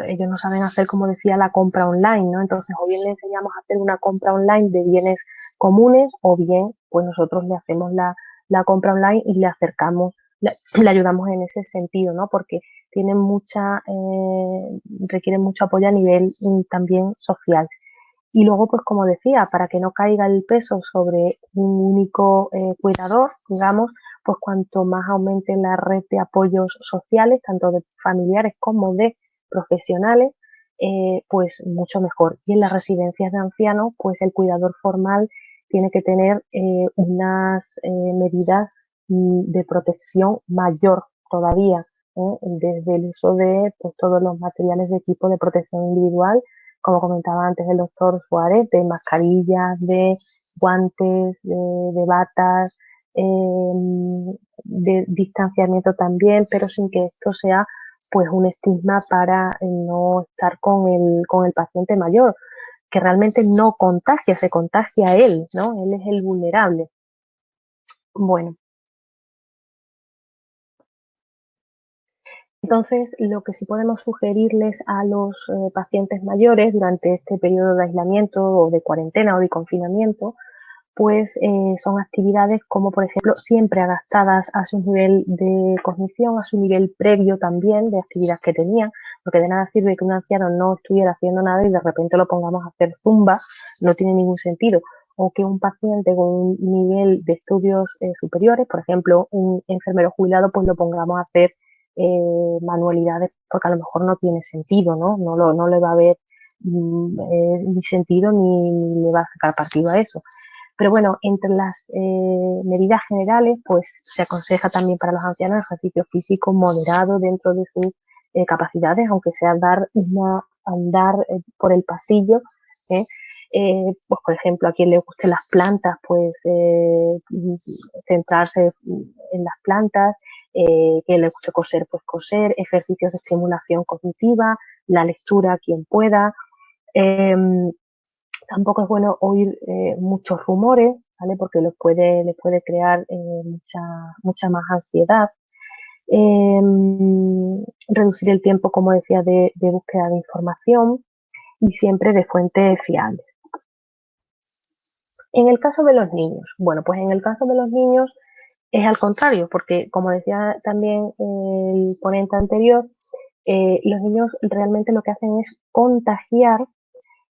ellos no saben hacer, como decía, la compra online, ¿no? Entonces, o bien le enseñamos a hacer una compra online de bienes comunes, o bien, pues nosotros le hacemos la compra online y le acercamos, le ayudamos en ese sentido, ¿no? Porque requieren mucho apoyo a nivel también social. Y luego, pues como decía, para que no caiga el peso sobre un único cuidador, digamos, pues cuanto más aumente la red de apoyos sociales, tanto de familiares como de profesionales, pues mucho mejor. Y en las residencias de ancianos, pues el cuidador formal tiene que tener unas medidas de protección mayor todavía, desde el uso de pues, todos los materiales de equipo de protección individual, como comentaba antes el doctor Suárez, de mascarillas, de guantes, de batas, de distanciamiento también, pero sin que esto sea pues un estigma para no estar con el paciente mayor, que realmente no contagia, se contagia él, ¿no? Él es el vulnerable. Bueno. Entonces, lo que sí podemos sugerirles a los pacientes mayores durante este periodo de aislamiento o de cuarentena o de confinamiento, pues son actividades como, por ejemplo, siempre adaptadas a su nivel de cognición, a su nivel previo también de actividad que tenían, porque de nada sirve que un anciano no estuviera haciendo nada y de repente lo pongamos a hacer zumba, no tiene ningún sentido. O que un paciente con un nivel de estudios superiores, por ejemplo, un enfermero jubilado, pues lo pongamos a hacer manualidades, porque a lo mejor no tiene sentido, ¿no? No le va a haber ni sentido ni le va a sacar partido a eso. Pero bueno, entre las medidas generales, pues se aconseja también para los ancianos ejercicio físico moderado dentro de sus capacidades, aunque sea andar por el pasillo. Pues por ejemplo, a quien le gusten las plantas, pues centrarse en las plantas, que le guste coser, pues coser, ejercicios de estimulación cognitiva, la lectura a quien pueda. Tampoco es bueno oír muchos rumores, ¿vale? Porque les puede crear mucha más ansiedad. Reducir el tiempo, como decía, de búsqueda de información y siempre de fuentes fiables. En el caso de los niños, bueno, pues en el caso de los niños es al contrario, porque como decía también el ponente anterior, los niños realmente lo que hacen es contagiar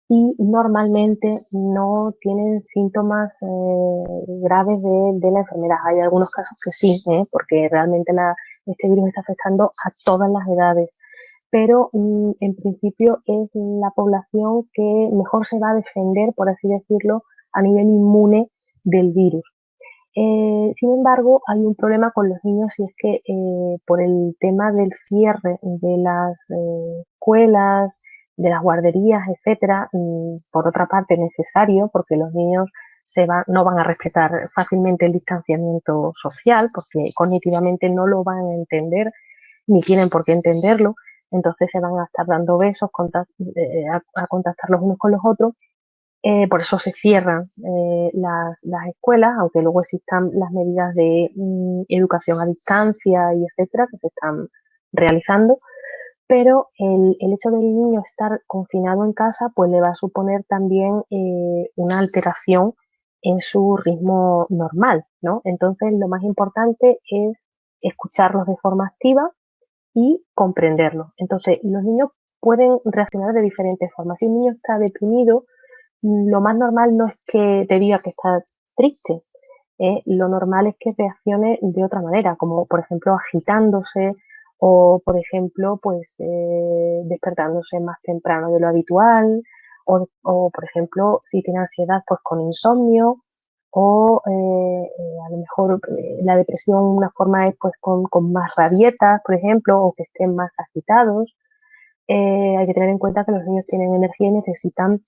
y normalmente no tienen síntomas graves de la enfermedad. Hay algunos casos que sí, porque realmente este virus está afectando a todas las edades, pero en principio es la población que mejor se va a defender, por así decirlo, a nivel inmune del virus. Sin embargo, hay un problema con los niños y es que por el tema del cierre de las escuelas, de las guarderías, etcétera, por otra parte necesario, porque los niños no van a respetar fácilmente el distanciamiento social, porque cognitivamente no lo van a entender. ni tienen por qué entenderlo, entonces se van a estar dando besos, a contactar los unos con los otros. Por eso se cierran las escuelas, aunque luego existan las medidas de educación a distancia y etcétera, que se están realizando, pero el hecho del niño estar confinado en casa pues le va a suponer también una alteración en su ritmo normal, ¿no? Entonces lo más importante es escucharlos de forma activa y comprenderlos. Entonces los niños pueden reaccionar de diferentes formas. Si un niño está deprimido, lo más normal no es que te diga que está triste, lo normal es que reaccione de otra manera, como por ejemplo agitándose o por ejemplo pues despertándose más temprano de lo habitual o por ejemplo si tiene ansiedad pues con insomnio o a lo mejor la depresión una forma es pues con más rabietas por ejemplo o que estén más agitados. Hay que tener en cuenta que los niños tienen energía y necesitan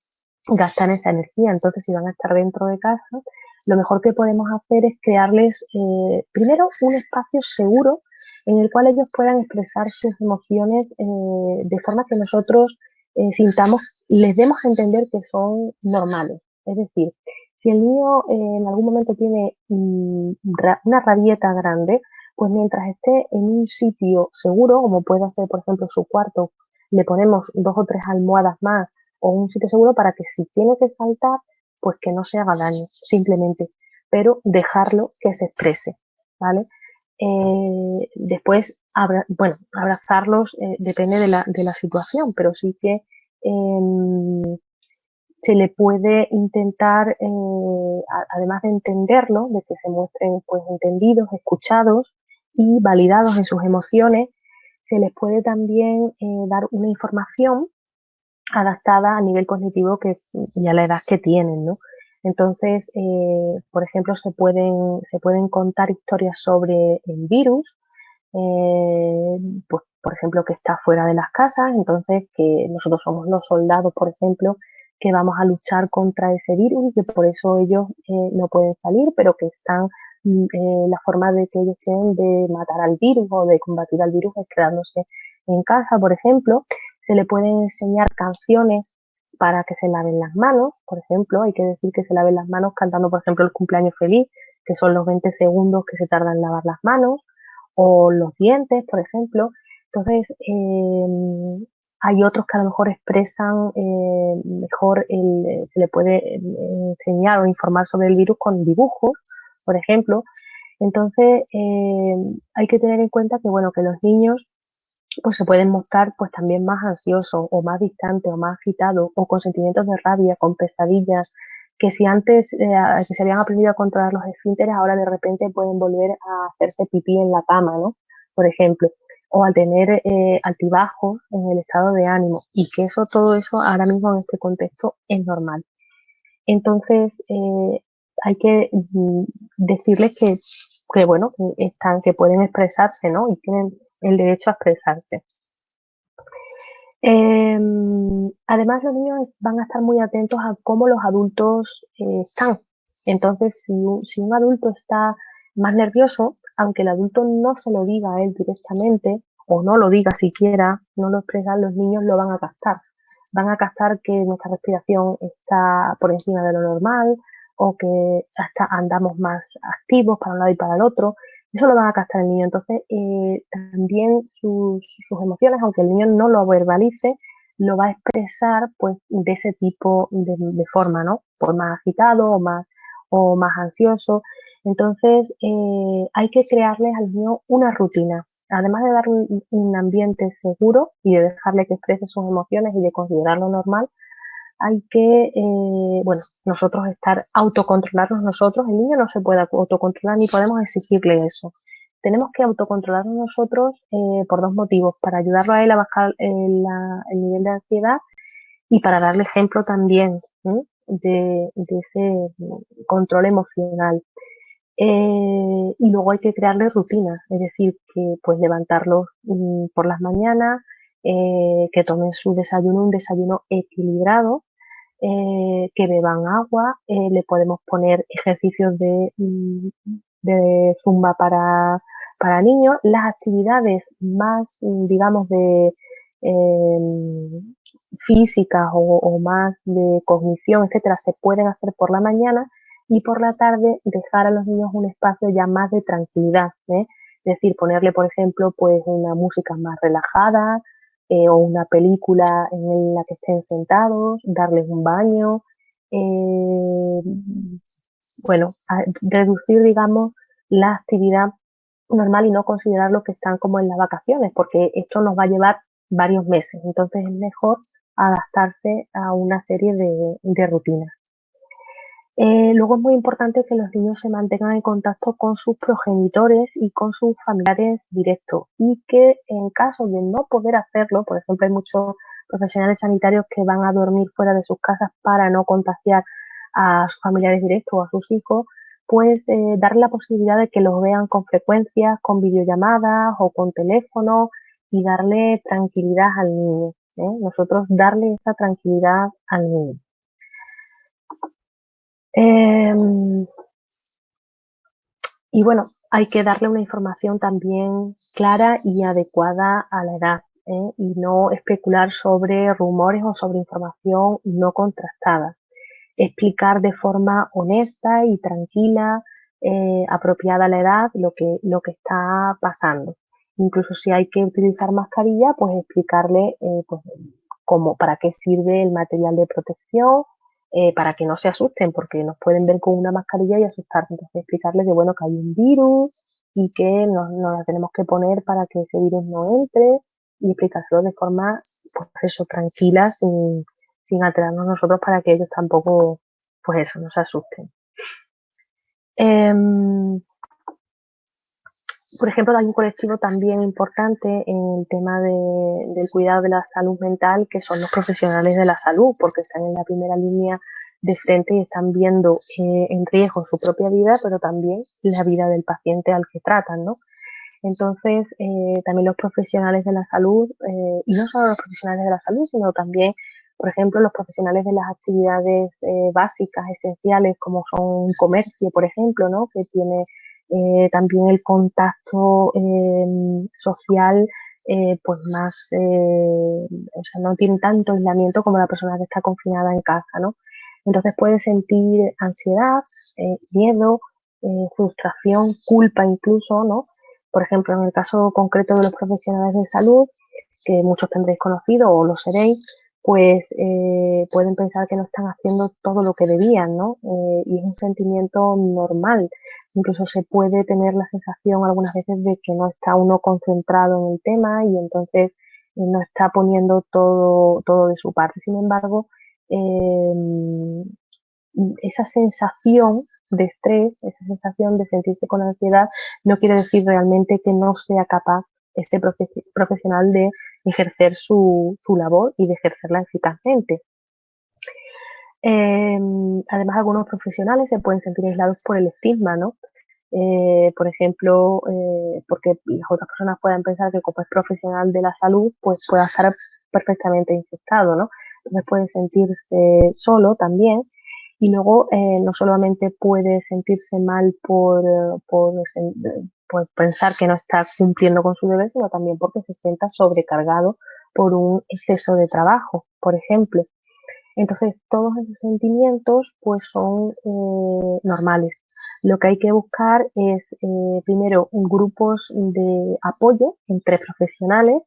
gastar esa energía. Entonces, si van a estar dentro de casa, lo mejor que podemos hacer es crearles primero un espacio seguro en el cual ellos puedan expresar sus emociones de forma que nosotros sintamos, les demos a entender que son normales. Es decir, si el niño en algún momento tiene una rabieta grande, pues mientras esté en un sitio seguro, como puede ser, por ejemplo, su cuarto, le ponemos 2 o 3 almohadas más o un sitio seguro para que si tiene que saltar, pues que no se haga daño, simplemente, pero dejarlo que se exprese, ¿vale? Después, abrazarlos depende de la situación, pero sí que se le puede intentar, además de entenderlo, de que se muestren pues entendidos, escuchados y validados en sus emociones, se les puede también dar una información adaptada a nivel cognitivo y a la edad que tienen, ¿no? Entonces, por ejemplo, se pueden contar historias sobre el virus, pues, por ejemplo, que está fuera de las casas, entonces que nosotros somos los soldados, por ejemplo, que vamos a luchar contra ese virus y que por eso ellos no pueden salir, pero que están, la forma de que ellos tienen de matar al virus o de combatir al virus es quedándose en casa, por ejemplo. Se le pueden enseñar canciones para que se laven las manos, por ejemplo, hay que decir que se laven las manos cantando, por ejemplo, el cumpleaños feliz, que son los 20 segundos que se tardan en lavar las manos, o los dientes, por ejemplo. Entonces, hay otros que a lo mejor expresan mejor, se le puede enseñar o informar sobre el virus con dibujos, por ejemplo. Entonces, hay que tener en cuenta que, bueno, que los niños pues se pueden mostrar pues también más ansiosos o más distantes o más agitados o con sentimientos de rabia, con pesadillas, que si antes que se habían aprendido a controlar los esfínteres, ahora de repente pueden volver a hacerse pipí en la cama, ¿no? Por ejemplo, o al tener altibajos en el estado de ánimo y que todo eso ahora mismo en este contexto es normal. Entonces, hay que decirles que bueno, que pueden expresarse, ¿no? Y tienen el derecho a expresarse. Además, los niños van a estar muy atentos a cómo los adultos están. Entonces, si un adulto está más nervioso, aunque el adulto no se lo diga a él directamente, o no lo diga siquiera, no lo expresan, los niños lo van a captar. Van a captar que nuestra respiración está por encima de lo normal, o que hasta andamos más activos para un lado y para el otro. Eso lo van a captar el niño. Entonces, también sus emociones, aunque el niño no lo verbalice, lo va a expresar pues de ese tipo de forma, ¿no? Pues más agitado o más ansioso. Entonces, hay que crearles al niño una rutina. Además de dar un ambiente seguro y de dejarle que exprese sus emociones y de considerarlo normal, hay que, nosotros autocontrolarnos nosotros. El niño no se puede autocontrolar ni podemos exigirle eso. Tenemos que autocontrolarnos nosotros por 2 motivos: para ayudarlo a él a bajar el nivel de ansiedad y para darle ejemplo también de ese control emocional. Y luego hay que crearle rutinas, es decir, que pues levantarlos por las mañanas, que tomen su desayuno, un desayuno equilibrado, que beban agua, le podemos poner ejercicios de zumba para para niños, las actividades más, digamos, de físicas o más de cognición, etcétera, se pueden hacer por la mañana, y por la tarde dejar a los niños un espacio ya más de tranquilidad, ¿eh? Es decir, ponerle, por ejemplo, pues una música más relajada, o una película en la que estén sentados, darles un baño, bueno, reducir, digamos, la actividad normal y no considerarlo que están como en las vacaciones, porque esto nos va a llevar varios meses. Entonces es mejor adaptarse a una serie de rutinas. Luego es muy importante que los niños se mantengan en contacto con sus progenitores y con sus familiares directos, y que en caso de no poder hacerlo, por ejemplo, hay muchos profesionales sanitarios que van a dormir fuera de sus casas para no contagiar a sus familiares directos o a sus hijos, pues darle la posibilidad de que los vean con frecuencia, con videollamadas o con teléfono, y darle tranquilidad al niño, ¿eh? Nosotros darle esa tranquilidad al niño. Y bueno, hay que darle una información también clara y adecuada a la edad, y no especular sobre rumores o sobre información no contrastada. Explicar de forma honesta y tranquila, apropiada a la edad, lo que está pasando. Incluso si hay que utilizar mascarilla, pues explicarle pues, para qué sirve el material de protección, para que no se asusten, porque nos pueden ver con una mascarilla y asustarse. Entonces explicarles que bueno, que hay un virus y que nos la tenemos que poner para que ese virus no entre, y explicárselo de forma, pues eso, tranquila, sin alterarnos nosotros, para que ellos tampoco, pues eso, no se asusten. Por ejemplo, hay un colectivo también importante en el tema del cuidado de la salud mental, que son los profesionales de la salud, porque están en la primera línea de frente y están viendo en riesgo su propia vida, pero también la vida del paciente al que tratan, ¿no? Entonces, también los profesionales de la salud, y no solo los profesionales de la salud, sino también, por ejemplo, los profesionales de las actividades básicas, esenciales, como son un comercio, por ejemplo, ¿no? Que tiene también el contacto social, pues más, o sea, no tiene tanto aislamiento como la persona que está confinada en casa, ¿no? Entonces puede sentir ansiedad, miedo, frustración, culpa incluso, ¿no? Por ejemplo, en el caso concreto de los profesionales de salud, que muchos tendréis conocido o lo seréis, pues pueden pensar que no están haciendo todo lo que debían, ¿no? Y es un sentimiento normal. Incluso se puede tener la sensación algunas veces de que no está uno concentrado en el tema, y entonces no está poniendo todo de su parte. Sin embargo, esa sensación de estrés, esa sensación de sentirse con ansiedad, no quiere decir realmente que no sea capaz ese profesional de ejercer su labor y de ejercerla eficazmente. Además, algunos profesionales se pueden sentir aislados por el estigma, ¿no? Por ejemplo, porque las otras personas pueden pensar que como es profesional de la salud, pues pueda estar perfectamente infectado, ¿no? Entonces puede sentirse solo también. Y luego no solamente puede sentirse mal por pensar que no está cumpliendo con su deber, sino también porque se sienta sobrecargado por un exceso de trabajo, por ejemplo. Entonces, todos esos sentimientos pues son normales. Lo que hay que buscar es, primero, grupos de apoyo entre profesionales,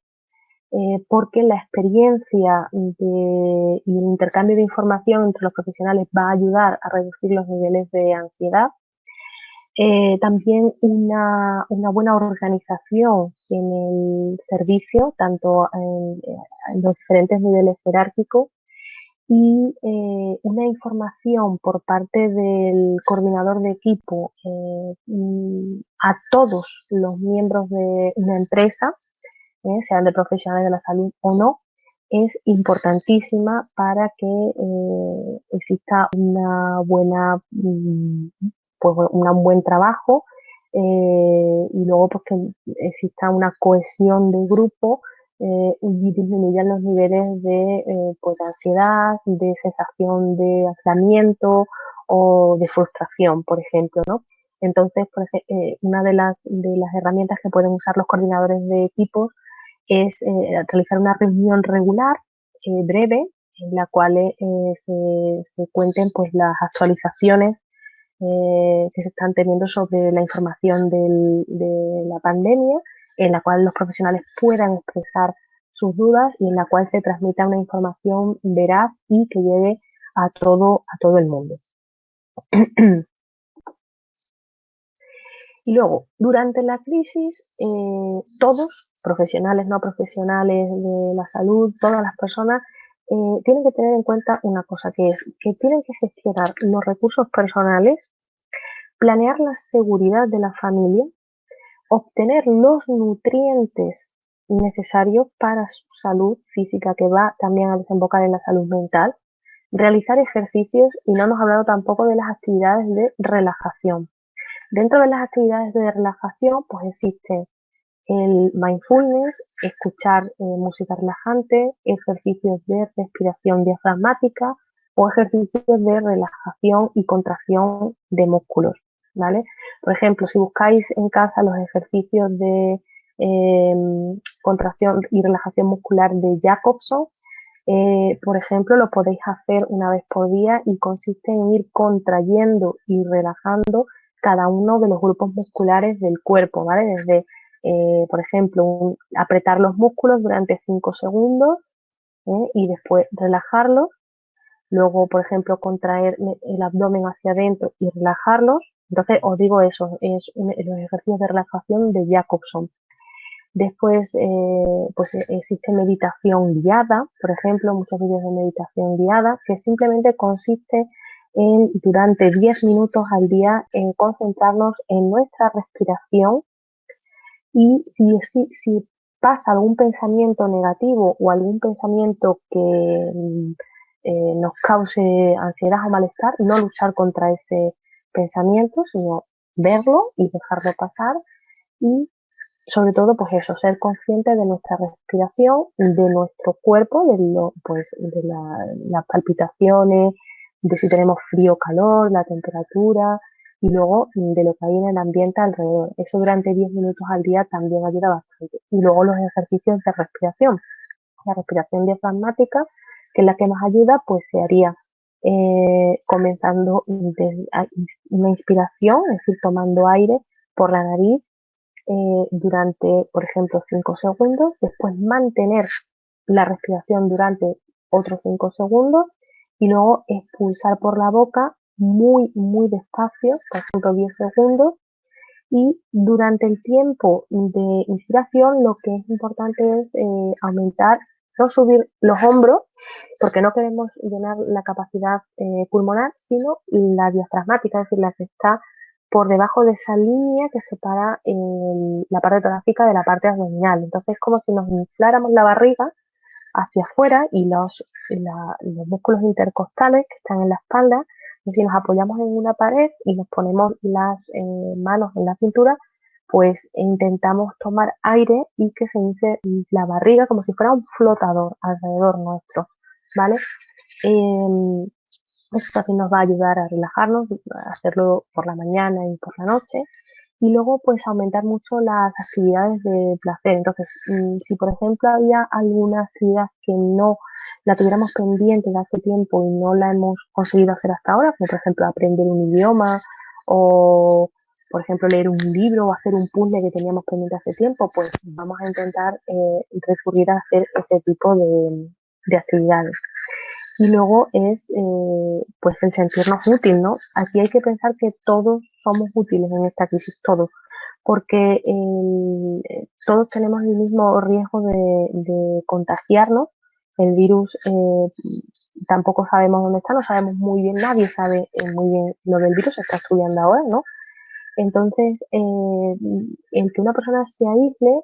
porque la experiencia y el intercambio de información entre los profesionales va a ayudar a reducir los niveles de ansiedad. También una buena organización en el servicio, tanto en los diferentes niveles jerárquicos, y una información por parte del coordinador de equipo a todos los miembros de una empresa, sean de profesionales de la salud o no, es importantísima para que exista una buena, pues un buen trabajo, y luego pues que exista una cohesión de grupo, y disminuyan los niveles de pues, ansiedad, de sensación de aislamiento o de frustración, por ejemplo, ¿no? Entonces, una de las herramientas que pueden usar los coordinadores de equipos es realizar una reunión regular, breve, en la cual se cuenten pues, las actualizaciones que se están teniendo sobre la información de la pandemia, en la cual los profesionales puedan expresar sus dudas y en la cual se transmita una información veraz y que llegue a todo el mundo. Y luego, durante la crisis, todos, profesionales, no profesionales de la salud, todas las personas, tienen que tener en cuenta una cosa, que es que tienen que gestionar los recursos personales, planear la seguridad de la familia, obtener los nutrientes necesarios para su salud física, que va también a desembocar en la salud mental, realizar ejercicios y no hemos hablado tampoco de las actividades de relajación. Dentro de las actividades de relajación, pues existe el mindfulness, escuchar música relajante, ejercicios de respiración diafragmática o ejercicios de relajación y contracción de músculos, ¿vale? Por ejemplo, si buscáis en casa los ejercicios de contracción y relajación muscular de Jacobson, por ejemplo, lo podéis hacer una vez por día y consiste en ir contrayendo y relajando cada uno de los grupos musculares del cuerpo, ¿vale? Desde, por ejemplo, apretar los músculos durante 5 segundos y después relajarlos. Luego, por ejemplo, contraer el abdomen hacia adentro y relajarlos. Entonces, os digo eso, los ejercicios de relajación de Jacobson. Después, pues existe meditación guiada, por ejemplo, muchos vídeos de meditación guiada, que simplemente consiste en, durante 10 minutos al día, en concentrarnos en nuestra respiración y si pasa algún pensamiento negativo o algún pensamiento que nos cause ansiedad o malestar, no luchar contra ese pensamiento, sino verlo y dejarlo pasar y sobre todo, pues eso, ser consciente de nuestra respiración, de nuestro cuerpo, de las palpitaciones, de si tenemos frío o calor, la temperatura y luego de lo que hay en el ambiente alrededor. Eso durante 10 minutos al día también ayuda bastante. Y luego los ejercicios de respiración. La respiración diafragmática, que es la que nos ayuda, pues se haría comenzando desde una inspiración, es decir, tomando aire por la nariz durante, por ejemplo, 5 segundos, después mantener la respiración durante otros 5 segundos y luego expulsar por la boca muy, muy despacio, por ejemplo, 10 segundos. Y durante el tiempo de inspiración lo que es importante es aumentar, no subir los hombros, porque no queremos llenar la capacidad pulmonar, sino la diafragmática, es decir, la que está por debajo de esa línea que separa la parte torácica de la parte abdominal. Entonces es como si nos infláramos la barriga hacia afuera y los músculos intercostales que están en la espalda, y si nos apoyamos en una pared y nos ponemos las manos en la cintura, pues intentamos tomar aire y que se infle la barriga como si fuera un flotador alrededor nuestro, ¿vale? Eso también nos va a ayudar a relajarnos, a hacerlo por la mañana y por la noche. Y luego, pues, aumentar mucho las actividades de placer. Entonces, si por ejemplo había alguna actividad que no la tuviéramos pendiente de hace tiempo y no la hemos conseguido hacer hasta ahora, como por ejemplo aprender un idioma o, por ejemplo, leer un libro o hacer un puzzle que teníamos pendiente hace tiempo, pues vamos a intentar recurrir a hacer ese tipo de actividades. Y luego es pues el sentirnos útil, ¿no? Aquí hay que pensar que todos somos útiles en esta crisis, todos, porque todos tenemos el mismo riesgo de contagiarnos. El virus tampoco sabemos dónde está, no sabemos muy bien, nadie sabe muy bien lo del virus, se está estudiando ahora, ¿no? Entonces, el que una persona se aísle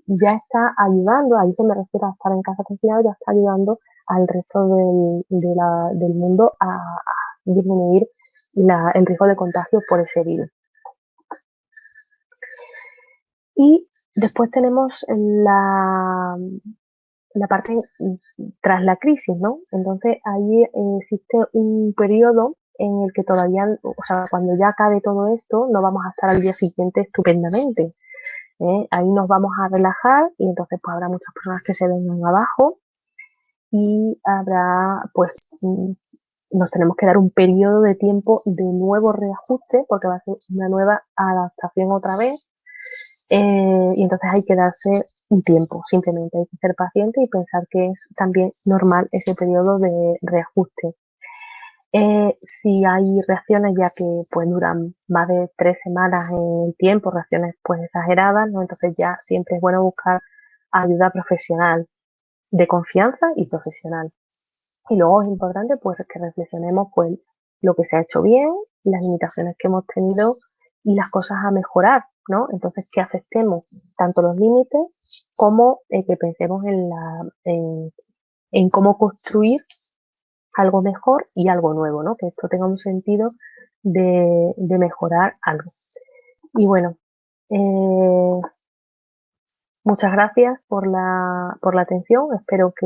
ya está ayudando, ahí se me refiero a estar en casa confinado, ya está ayudando al resto del mundo a disminuir el riesgo de contagio por ese virus. Y después tenemos la parte tras la crisis, ¿no? Entonces ahí existe un periodo en el que todavía, o sea, cuando ya acabe todo esto, no vamos a estar al día siguiente estupendamente. Ahí nos vamos a relajar y entonces pues habrá muchas personas que se vengan abajo y habrá, pues, nos tenemos que dar un periodo de tiempo de nuevo reajuste porque va a ser una nueva adaptación otra vez. Y entonces hay que darse un tiempo, simplemente hay que ser paciente y pensar que es también normal ese periodo de reajuste. Si hay reacciones ya que pues duran más de 3 semanas en el tiempo, reacciones pues exageradas, ¿no? Entonces ya siempre es bueno buscar ayuda profesional, de confianza y profesional. Y luego es importante pues que reflexionemos pues lo que se ha hecho bien, las limitaciones que hemos tenido y las cosas a mejorar, ¿no? Entonces que aceptemos tanto los límites como que pensemos en cómo construir algo mejor y algo nuevo, ¿no? Que esto tenga un sentido de mejorar algo. Y bueno, muchas gracias por la atención, espero que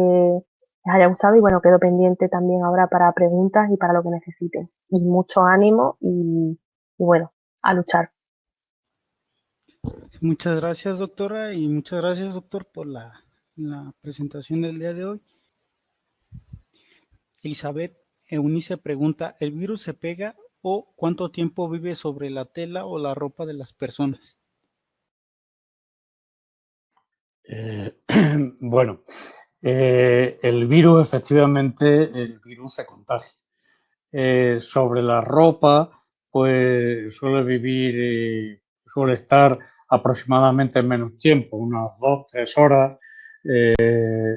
les haya gustado y bueno, quedo pendiente también ahora para preguntas y para lo que necesiten. Y mucho ánimo y bueno, a luchar. Muchas gracias, doctora, y muchas gracias, doctor, por la presentación del día de hoy. Elizabeth Eunice pregunta, ¿el virus se pega o cuánto tiempo vive sobre la tela o la ropa de las personas? Bueno, el virus, efectivamente, el virus se contagia. Sobre la ropa, pues suele estar aproximadamente menos tiempo, unas 2-3 horas.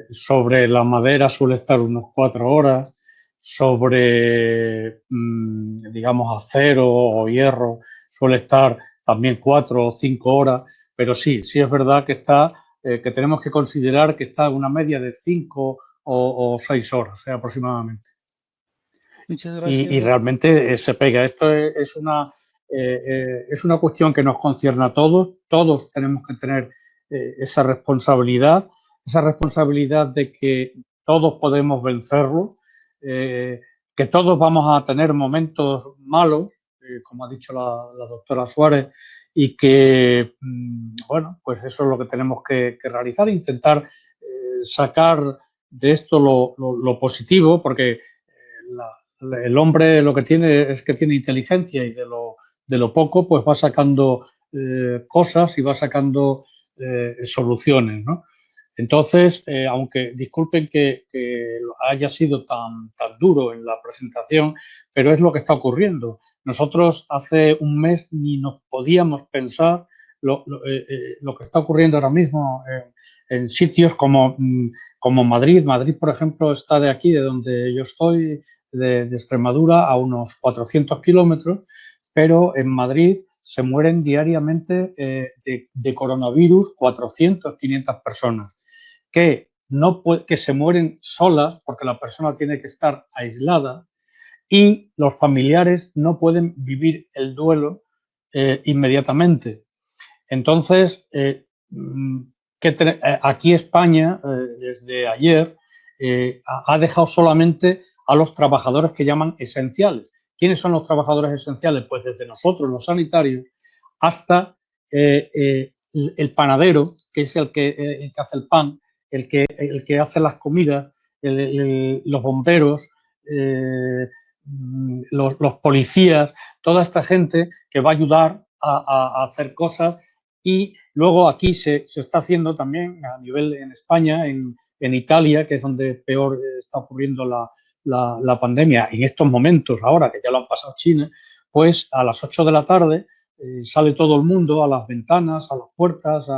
Sobre la madera suele estar unas 4 horas. Sobre, digamos, acero o hierro suele estar también 4 o 5 horas. Pero sí es verdad que que tenemos que considerar que está una media de 5 o 6 horas aproximadamente. Muchas gracias. Y realmente se pega. Esto es una cuestión que nos concierne a todos. Todos tenemos que tener esa responsabilidad de que todos podemos vencerlo, que todos vamos a tener momentos malos, como ha dicho la doctora Suárez, y que, bueno, pues eso es lo que tenemos que realizar, intentar sacar de esto lo positivo, porque el hombre lo que tiene es que tiene inteligencia y de lo poco pues va sacando cosas y va sacando soluciones, ¿no? Entonces, aunque disculpen que haya sido tan duro en la presentación, pero es lo que está ocurriendo. Nosotros hace un mes ni nos podíamos pensar lo que está ocurriendo ahora mismo en sitios como Madrid. Madrid, por ejemplo, está de aquí, de donde yo estoy, de Extremadura, a unos 400 kilómetros, pero en Madrid se mueren diariamente de coronavirus 400, 500 personas que se mueren solas porque la persona tiene que estar aislada y los familiares no pueden vivir el duelo inmediatamente. Entonces, aquí España, desde ayer, ha dejado solamente a los trabajadores que llaman esenciales. ¿Quiénes son los trabajadores esenciales? Pues desde nosotros, los sanitarios, hasta el panadero, que es el que hace el pan, el que hace las comidas, los bomberos, los policías, toda esta gente que va a ayudar a hacer cosas. Y luego aquí se está haciendo también a nivel en España, en Italia, que es donde peor está ocurriendo la pandemia en estos momentos, ahora que ya lo han pasado China, pues a las 8 de la tarde sale todo el mundo a las ventanas, a las puertas,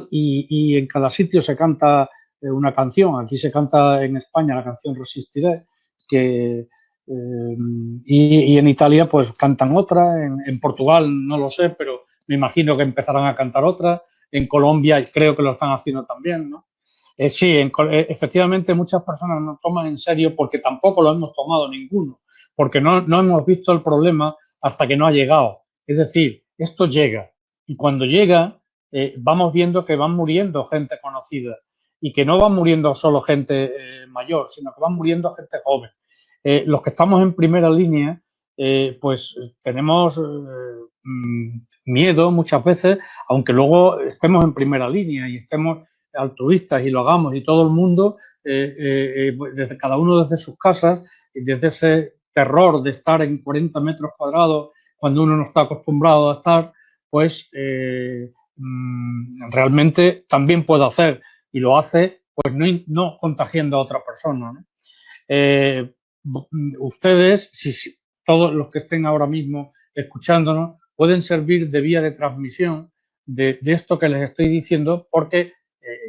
y en cada sitio se canta una canción. Aquí se canta en España la canción Resistiré, y en Italia pues cantan otra, en Portugal no lo sé, pero me imagino que empezarán a cantar otra. En Colombia creo que lo están haciendo también, ¿no? Sí, efectivamente muchas personas no toman en serio porque tampoco lo hemos tomado ninguno, porque no hemos visto el problema hasta que no ha llegado. Es decir, esto llega y cuando llega vamos viendo que van muriendo gente conocida y que no van muriendo solo gente mayor, sino que van muriendo gente joven. Los que estamos en primera línea pues tenemos miedo muchas veces, aunque luego estemos en primera línea y estemos altruistas y lo hagamos y todo el mundo, desde cada uno desde sus casas y desde ese terror de estar en 40 metros cuadrados cuando uno no está acostumbrado a estar, pues realmente también puede hacer y lo hace pues no contagiando a otra persona, ¿no? Ustedes, si todos los que estén ahora mismo escuchándonos, pueden servir de vía de transmisión de esto que les estoy diciendo, porque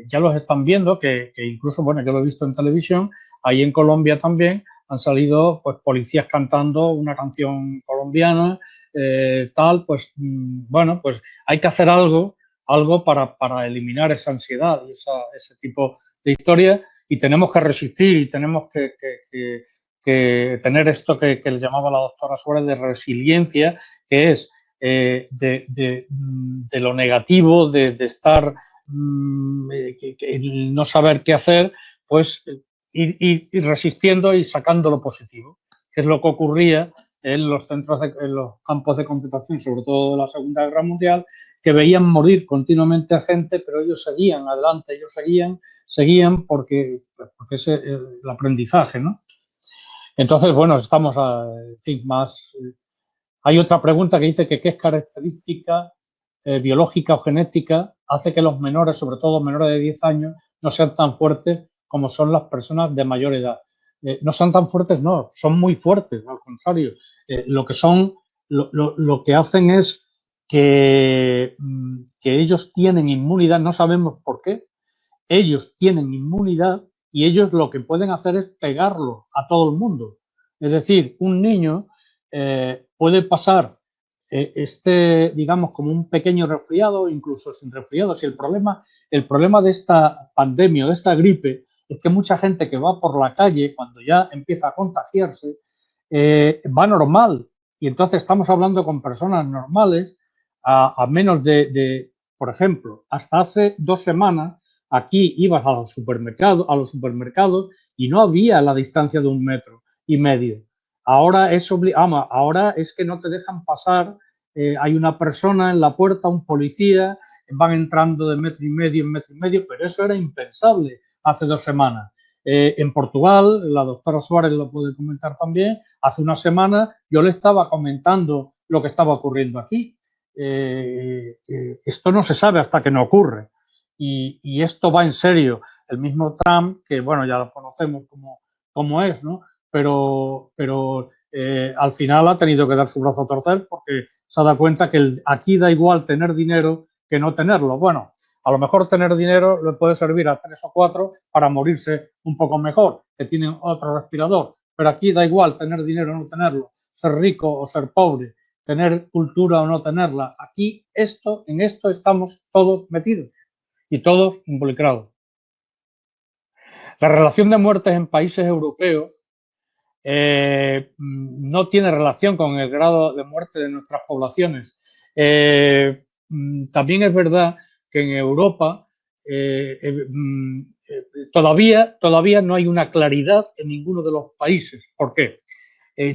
ya los están viendo, que incluso, bueno, yo lo he visto en televisión, ahí en Colombia también han salido pues policías cantando una canción colombiana, tal, pues bueno, pues hay que hacer algo para eliminar esa ansiedad y ese tipo de historias, y tenemos que resistir y tenemos que tener esto que le llamaba la doctora Suárez de resiliencia, que es de lo negativo, de estar no saber qué hacer, pues ir resistiendo y sacando lo positivo, que es lo que ocurría en los centros, en los campos de concentración, sobre todo de la Segunda Guerra Mundial, que veían morir continuamente a gente, pero ellos seguían adelante, ellos seguían porque es el aprendizaje, ¿no? Entonces, bueno, estamos, en fin, más... Hay otra pregunta que dice que qué característica biológica o genética hace que los menores, sobre todo menores de 10 años, no sean tan fuertes como son las personas de mayor edad. No son tan fuertes, no, son muy fuertes, al contrario. Lo que hacen es que ellos tienen inmunidad, no sabemos por qué, ellos tienen inmunidad y ellos lo que pueden hacer es pegarlo a todo el mundo. Es decir, un niño puede pasar digamos, como un pequeño resfriado, incluso sin resfriado. Si el problema de esta pandemia, de esta gripe, es que mucha gente que va por la calle, cuando ya empieza a contagiarse, va normal. Y entonces estamos hablando con personas normales a menos por ejemplo, hasta hace 2 semanas, aquí ibas a los supermercados y no había la distancia de 1,5 metros. Ahora es que no te dejan pasar, hay una persona en la puerta, un policía, van entrando de 1,5 metros, pero eso era impensable hace 2 semanas. En Portugal, la doctora Suárez lo puede comentar también, hace una semana yo le estaba comentando lo que estaba ocurriendo aquí. Esto no se sabe hasta que no ocurre. Y esto va en serio. El mismo Trump, que bueno, ya lo conocemos como es, ¿no? Pero al final ha tenido que dar su brazo a torcer porque se ha dado cuenta que aquí da igual tener dinero que no tenerlo. Bueno, a lo mejor tener dinero le puede servir a 3 o 4 para morirse un poco mejor, que tienen otro respirador, pero aquí da igual tener dinero o no tenerlo, ser rico o ser pobre, tener cultura o no tenerla. Aquí en esto estamos todos metidos y todos involucrados. La relación de muertes en países europeos no tiene relación con el grado de muerte de nuestras poblaciones. También es verdad que en Europa todavía no hay una claridad en ninguno de los países. ¿Por qué?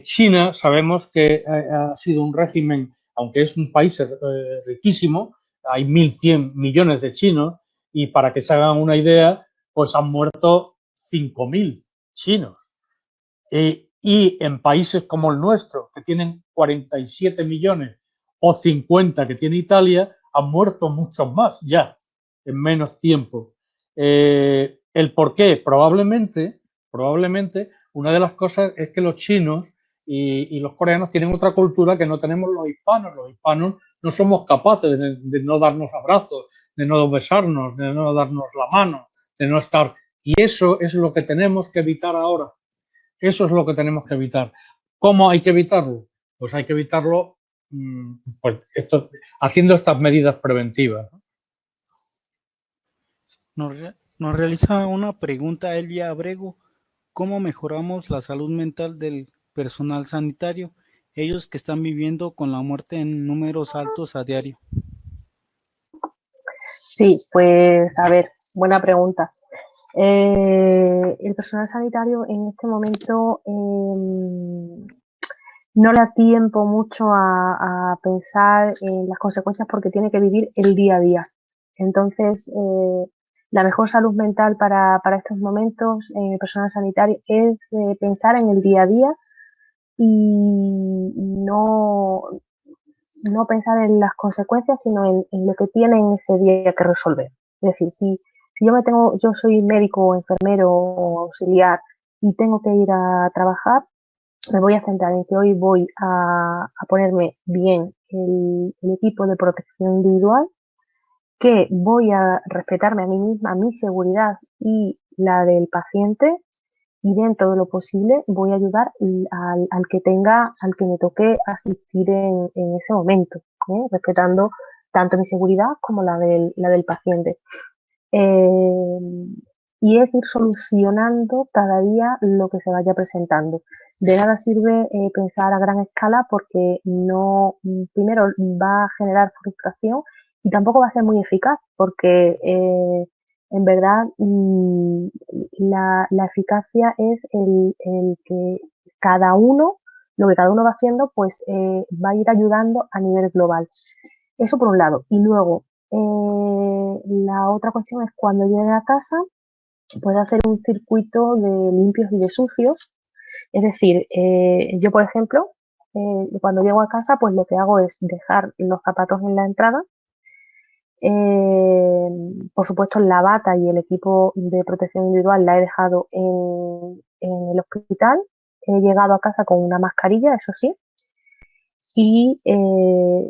China sabemos que ha sido un régimen, aunque es un país riquísimo, hay 1.100 millones de chinos y para que se hagan una idea, pues han muerto 5.000 chinos. Y en países como el nuestro, que tienen 47 millones o 50 que tiene Italia, han muerto muchos más ya en menos tiempo. ¿El por qué? Probablemente una de las cosas es que los chinos y los coreanos tienen otra cultura que no tenemos los hispanos. Los hispanos no somos capaces de no darnos abrazos, de no besarnos, de no darnos la mano, de no estar... Y eso es lo que tenemos que evitar ahora. Eso es lo que tenemos que evitar. ¿Cómo hay que evitarlo? Pues hay que evitarlo pues haciendo estas medidas preventivas. Nos realiza una pregunta Elvia Abrego. ¿Cómo mejoramos la salud mental del personal sanitario? Ellos que están viviendo con la muerte en números altos a diario. Sí, pues a ver, buena pregunta. El personal sanitario en este momento no le da tiempo mucho a pensar en las consecuencias porque tiene que vivir el día a día. Entonces, la mejor salud mental para estos momentos en el personal sanitario es pensar en el día a día y no pensar en las consecuencias, sino en lo que tienen ese día que resolver. Es decir, si yo soy médico o enfermero o auxiliar y tengo que ir a trabajar, me voy a centrar en que hoy voy a ponerme bien el equipo de protección individual, que voy a respetarme a mí misma, mi seguridad y la del paciente, y dentro de lo posible voy a ayudar al que me toque asistir en ese momento, respetando tanto mi seguridad como la del paciente. Eh, y es ir solucionando cada día lo que se vaya presentando. De nada sirve pensar a gran escala porque no, primero va a generar frustración y tampoco va a ser muy eficaz porque en verdad la eficacia es el que cada uno, lo que cada uno va haciendo, pues va a ir ayudando a nivel global. Eso por un lado. Y luego, la otra cuestión es cuando llegue a casa, puede hacer un circuito de limpios y de sucios. Es decir, yo, por ejemplo, cuando llego a casa, pues lo que hago es dejar los zapatos en la entrada. Por supuesto, la bata y el equipo de protección individual la he dejado en el hospital. He llegado a casa con una mascarilla, eso sí, y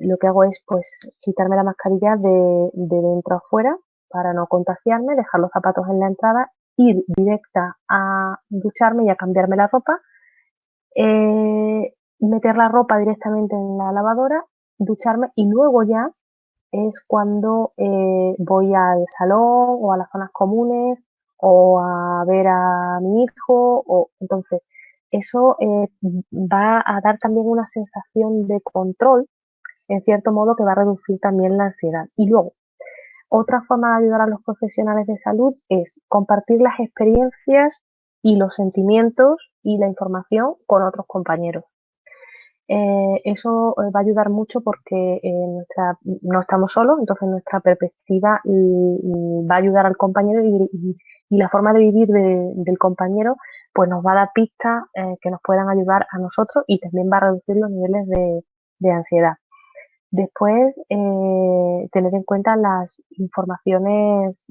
lo que hago es pues quitarme la mascarilla de dentro a afuera para no contagiarme, dejar los zapatos en la entrada, ir directa a ducharme y a cambiarme la ropa, meter la ropa directamente en la lavadora, ducharme y luego ya es cuando voy al salón o a las zonas comunes o a ver a mi hijo. Entonces, eso va a dar también una sensación de control, en cierto modo, que va a reducir también la ansiedad. Y luego, otra forma de ayudar a los profesionales de salud es compartir las experiencias y los sentimientos y la información con otros compañeros. Eso va a ayudar mucho porque no estamos solos, entonces nuestra perspectiva va a ayudar al compañero y la forma de vivir del compañero pues nos va a dar pistas que nos puedan ayudar a nosotros y también va a reducir los niveles de ansiedad. Después, tener en cuenta las informaciones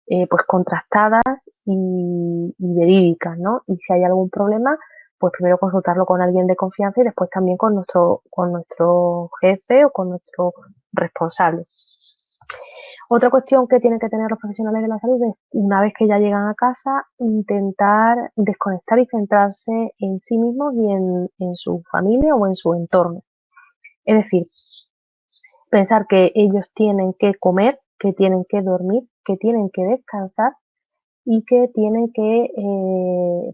pues contrastadas y verídicas, ¿no? Y si hay algún problema, pues primero consultarlo con alguien de confianza y después también con nuestro jefe o con nuestro responsable. Otra cuestión que tienen que tener los profesionales de la salud es, una vez que ya llegan a casa, intentar desconectar y centrarse en sí mismos y en su familia o en su entorno. Es decir, pensar que ellos tienen que comer, que tienen que dormir, que tienen que descansar y que tienen que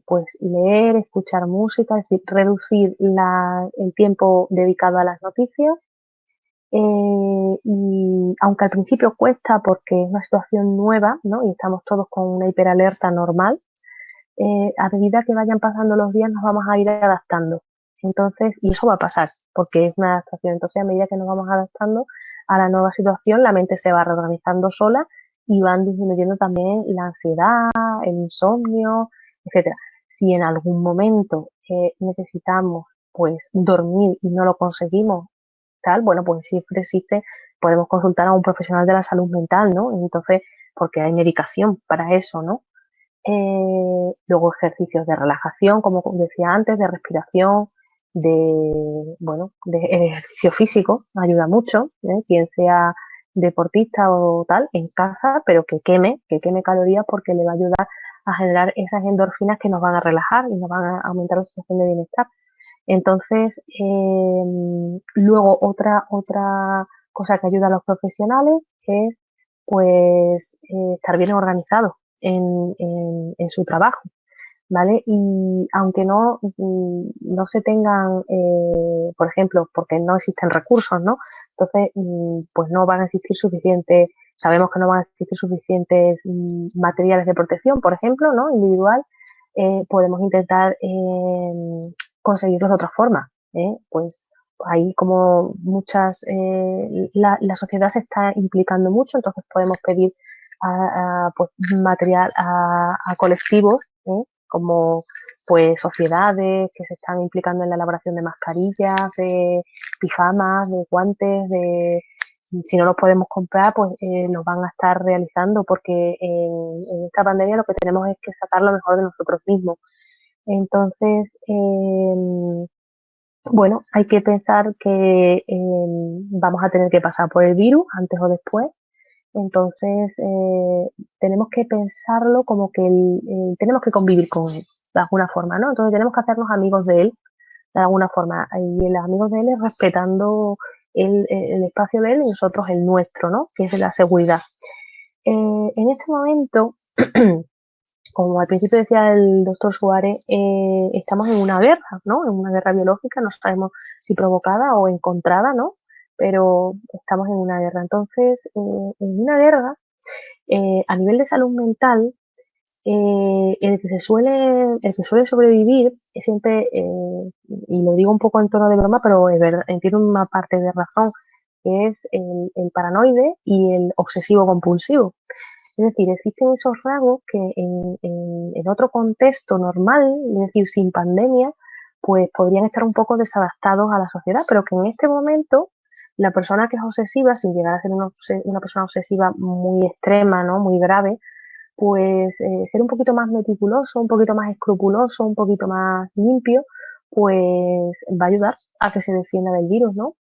pues leer, escuchar música, es decir, reducir el tiempo dedicado a las noticias. Y aunque al principio cuesta porque es una situación nueva, ¿no? Y estamos todos con una hiperalerta normal, a medida que vayan pasando los días nos vamos a ir adaptando. Entonces, y eso va a pasar, porque es una adaptación. Entonces, a medida que nos vamos adaptando a la nueva situación, la mente se va reorganizando sola y van disminuyendo también la ansiedad, el insomnio, etcétera. Si en algún momento necesitamos pues dormir y no lo conseguimos, tal, bueno, pues siempre existe, podemos consultar a un profesional de la salud mental, ¿no? Entonces, porque hay medicación para eso, ¿no? Luego ejercicios de relajación, como decía antes, de respiración, de ejercicio físico, ayuda mucho, quien sea deportista o tal, en casa, pero que queme calorías porque le va a ayudar a generar esas endorfinas que nos van a relajar y nos van a aumentar la sensación de bienestar. Entonces, luego otra cosa que ayuda a los profesionales es pues estar bien organizados en su trabajo, ¿vale? Y aunque no se tengan, por ejemplo, porque no existen recursos, ¿no? Entonces, pues no van a existir suficientes, sabemos que no van a existir suficientes materiales de protección, por ejemplo, ¿no? Individual, podemos intentar conseguirlos de otra forma, pues hay como muchas, la sociedad se está implicando mucho, entonces podemos pedir pues, material a colectivos, como pues sociedades que se están implicando en la elaboración de mascarillas, de pijamas, de guantes, si no los podemos comprar, pues los van a estar realizando, porque en esta pandemia lo que tenemos es que sacar lo mejor de nosotros mismos. Entonces, bueno, hay que pensar que vamos a tener que pasar por el virus antes o después. Entonces, tenemos que pensarlo como que tenemos que convivir con él, de alguna forma, ¿no? Entonces, tenemos que hacernos amigos de él, de alguna forma. Y los amigos de él es respetando el espacio de él y nosotros el nuestro, ¿no? Que es la seguridad. En este momento, como al principio decía el doctor Suárez, estamos en una guerra, ¿no? En una guerra biológica, no sabemos si provocada o encontrada, ¿no? Pero estamos en una guerra. Entonces, en una guerra, a nivel de salud mental, el que suele sobrevivir es siempre, y lo digo un poco en tono de broma, pero es verdad, tiene una parte de razón, que es el paranoide y el obsesivo compulsivo. Es decir, existen esos rasgos que en otro contexto normal, es decir, sin pandemia, pues podrían estar un poco desadaptados a la sociedad, pero que en este momento la persona que es obsesiva, sin llegar a ser una persona obsesiva muy extrema, ¿no? Muy grave, pues ser un poquito más meticuloso, un poquito más escrupuloso, un poquito más limpio, pues va a ayudar a que se defienda del virus, ¿no?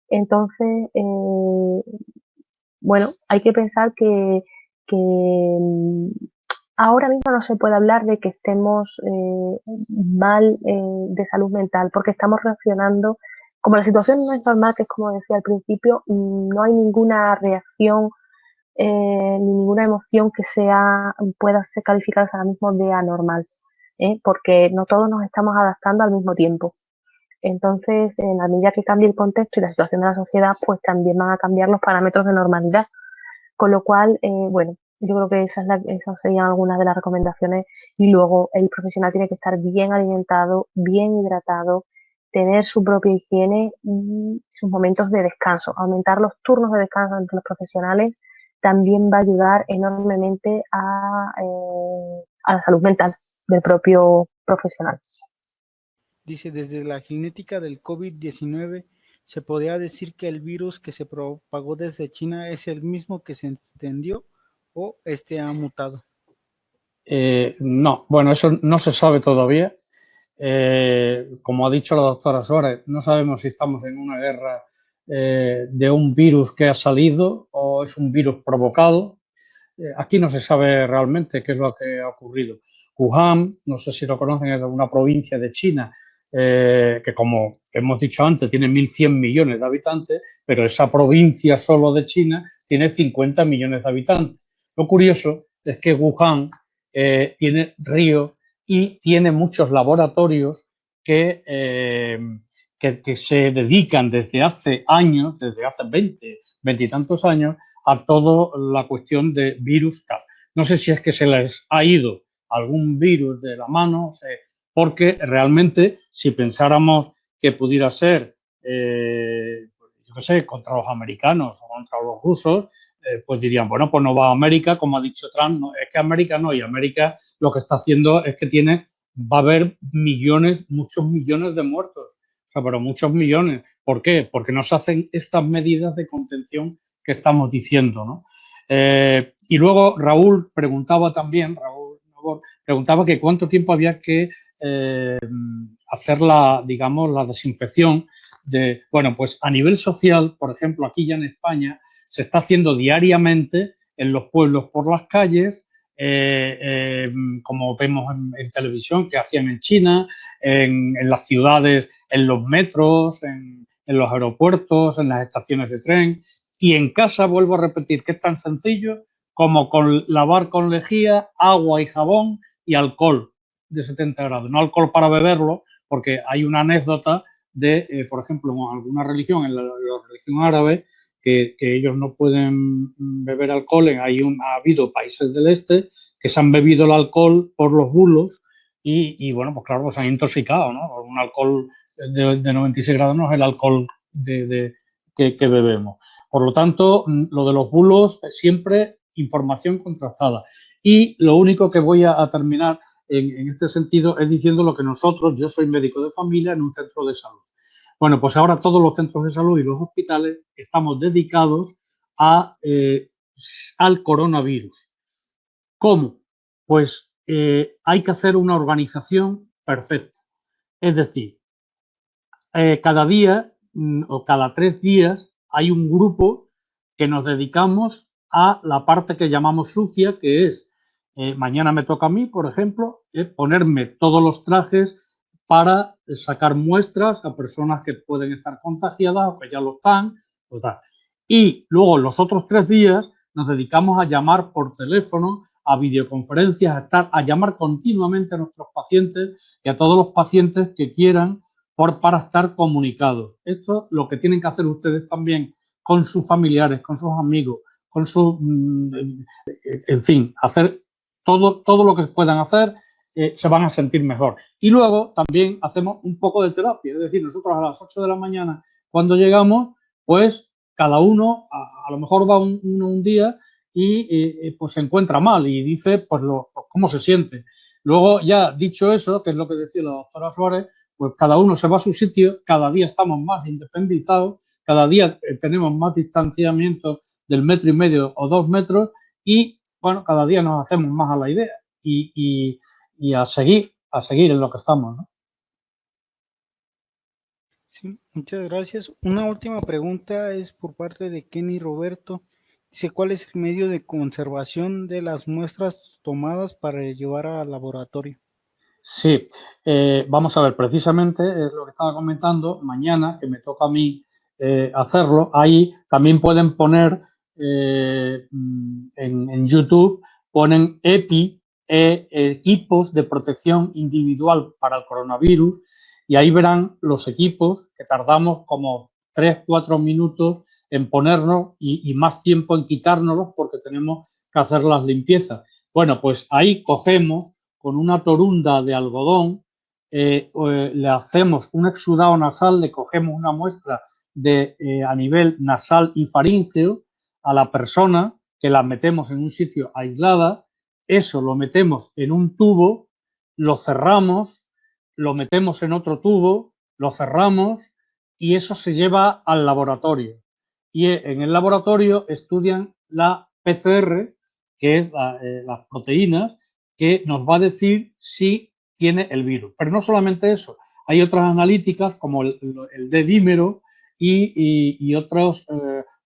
Entonces, bueno, hay que pensar que ahora mismo no se puede hablar de que estemos mal de salud mental, porque estamos reaccionando, como la situación no es normal, que es como decía al principio, no hay ninguna reacción ni ninguna emoción que pueda ser calificada ahora mismo de anormal, porque no todos nos estamos adaptando al mismo tiempo. Entonces, en la medida que cambie el contexto y la situación de la sociedad, pues también van a cambiar los parámetros de normalidad. Con lo cual, bueno, yo creo que esas serían algunas de las recomendaciones. Y luego el profesional tiene que estar bien alimentado, bien hidratado, tener su propia higiene y sus momentos de descanso. Aumentar los turnos de descanso entre los profesionales también va a ayudar enormemente a la salud mental del propio profesional. Dice, desde la genética del COVID-19, ¿se podría decir que el virus que se propagó desde China es el mismo que se extendió o ha mutado? No, bueno, eso no se sabe todavía. Como ha dicho la doctora Suárez, no sabemos si estamos en una guerra de un virus que ha salido o es un virus provocado. Aquí no se sabe realmente qué es lo que ha ocurrido. Wuhan, no sé si lo conocen, es una provincia de China que, como hemos dicho antes, tiene 1.100 millones de habitantes, pero esa provincia solo de China tiene 50 millones de habitantes. Lo curioso es que Wuhan tiene ríos y tiene muchos laboratorios que se dedican desde hace años, desde hace 20 y tantos años, a toda la cuestión de virus tal. No sé si es que se les ha ido algún virus de la mano, porque realmente si pensáramos que pudiera ser, yo qué sé, contra los americanos o contra los rusos, pues dirían, bueno, pues no va a América, como ha dicho Trump, no, es que América no, y América lo que está haciendo es que va a haber millones, muchos millones de muertos, o sea, pero muchos millones. ¿Por qué? Porque no se hacen estas medidas de contención que estamos diciendo, ¿no? Y luego Raúl preguntaba también, preguntaba que cuánto tiempo había que hacer la desinfección de, bueno, pues a nivel social, por ejemplo, aquí ya en España, se está haciendo diariamente en los pueblos por las calles, como vemos en televisión, que hacían en China, en las ciudades, en los metros, en los aeropuertos, en las estaciones de tren. Y en casa, vuelvo a repetir, que es tan sencillo como lavar con lejía, agua y jabón y alcohol de 70 grados. No alcohol para beberlo, porque hay una anécdota de, por ejemplo, en alguna religión, en la religión árabe, que ellos no pueden beber alcohol. Ha habido países del este que se han bebido el alcohol por los bulos y bueno, pues claro, pues se han intoxicado, ¿no? Un alcohol de 96 grados no es el alcohol que bebemos. Por lo tanto, lo de los bulos es siempre información contrastada. Y lo único que voy a terminar en este sentido es diciendo lo que nosotros, yo soy médico de familia en un centro de salud. Bueno, pues ahora todos los centros de salud y los hospitales estamos dedicados al coronavirus. ¿Cómo? Pues hay que hacer una organización perfecta. Es decir, cada día o cada 3 días hay un grupo que nos dedicamos a la parte que llamamos sucia, que es, mañana me toca a mí, por ejemplo, ponerme todos los trajes para sacar muestras a personas que pueden estar contagiadas o que ya lo están. O tal. Y luego los otros 3 días nos dedicamos a llamar por teléfono, a videoconferencias, a llamar continuamente a nuestros pacientes y a todos los pacientes que quieran para estar comunicados. Esto lo que tienen que hacer ustedes también con sus familiares, con sus amigos, con su, en fin, hacer todo lo que puedan hacer, se van a sentir mejor. Y luego también hacemos un poco de terapia, es decir, nosotros a las 8 de la mañana, cuando llegamos, pues cada uno, a lo mejor va un día y pues se encuentra mal y dice pues cómo se siente. Luego, ya dicho eso, que es lo que decía la doctora Suárez, pues cada uno se va a su sitio, cada día estamos más independizados, cada día tenemos más distanciamiento del 1,5 metros o 2 metros y, bueno, cada día nos hacemos más a la idea y a seguir en lo que estamos, ¿no? Sí, muchas gracias. Una última pregunta es por parte de Kenny Roberto. Dice, ¿cuál es el medio de conservación de las muestras tomadas para llevar al laboratorio? Sí, vamos a ver, precisamente es lo que estaba comentando, mañana, que me toca a mí hacerlo, ahí también pueden poner en YouTube, ponen equipos de protección individual para el coronavirus, y ahí verán los equipos que tardamos como 3-4 minutos en ponernos y más tiempo en quitárnoslos porque tenemos que hacer las limpiezas. Bueno, pues ahí cogemos con una torunda de algodón, le hacemos un exudado nasal, le cogemos una muestra a nivel nasal y faríngeo a la persona, que la metemos en un sitio aislada, eso lo metemos en un tubo, lo cerramos, lo metemos en otro tubo, lo cerramos y eso se lleva al laboratorio. Y en el laboratorio estudian la PCR, que es las proteínas, que nos va a decir si tiene el virus. Pero no solamente eso, hay otras analíticas como el D-dímero y otros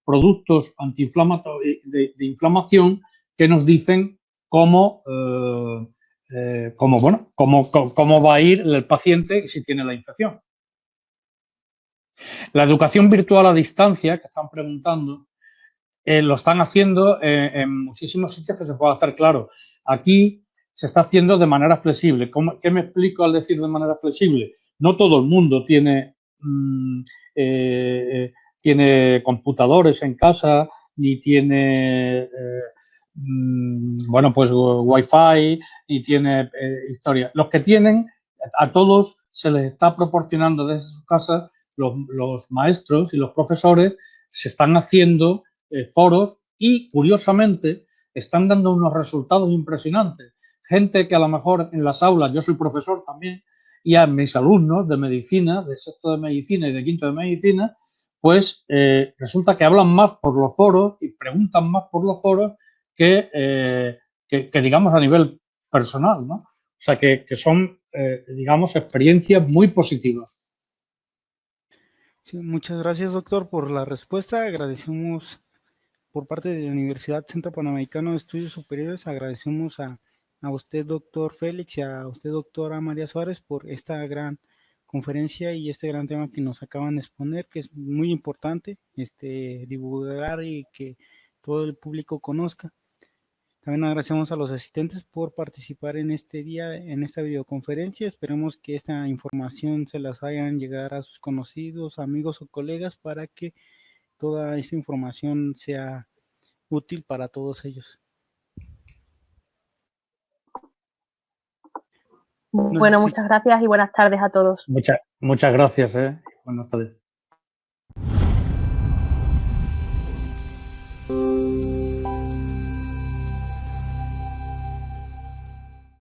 productos antiinflamatorios de inflamación que nos dicen cómo va a ir el paciente si tiene la infección. La educación virtual a distancia, que están preguntando, lo están haciendo en muchísimos sitios que se puede hacer, claro. Aquí se está haciendo de manera flexible. ¿Qué me explico al decir de manera flexible? No todo el mundo tiene computadores en casa, ni tiene, pues Wi-Fi, ni tiene historia. Los que tienen, a todos se les está proporcionando desde sus casas, los maestros y los profesores se están haciendo foros y, curiosamente, están dando unos resultados impresionantes. Gente que a lo mejor en las aulas, yo soy profesor también, y a mis alumnos de medicina, de sexto de medicina y de quinto de medicina, pues resulta que hablan más por los foros y preguntan más por los foros que digamos, a nivel personal, ¿no? O sea, que son, digamos, experiencias muy positivas. Sí, muchas gracias, doctor, por la respuesta. Agradecemos por parte de la Universidad Centro Panamericano de Estudios Superiores, agradecemos a usted, doctor Félix, y a usted, doctora María Suárez, por esta gran conferencia y este gran tema que nos acaban de exponer, que es muy importante divulgar y que todo el público conozca. También agradecemos a los asistentes por participar en este día, en esta videoconferencia. Esperemos que esta información se las hagan llegar a sus conocidos, amigos o colegas para que toda esta información sea útil para todos ellos. Bueno, muchas gracias y buenas tardes a todos. Muchas gracias. Buenas tardes.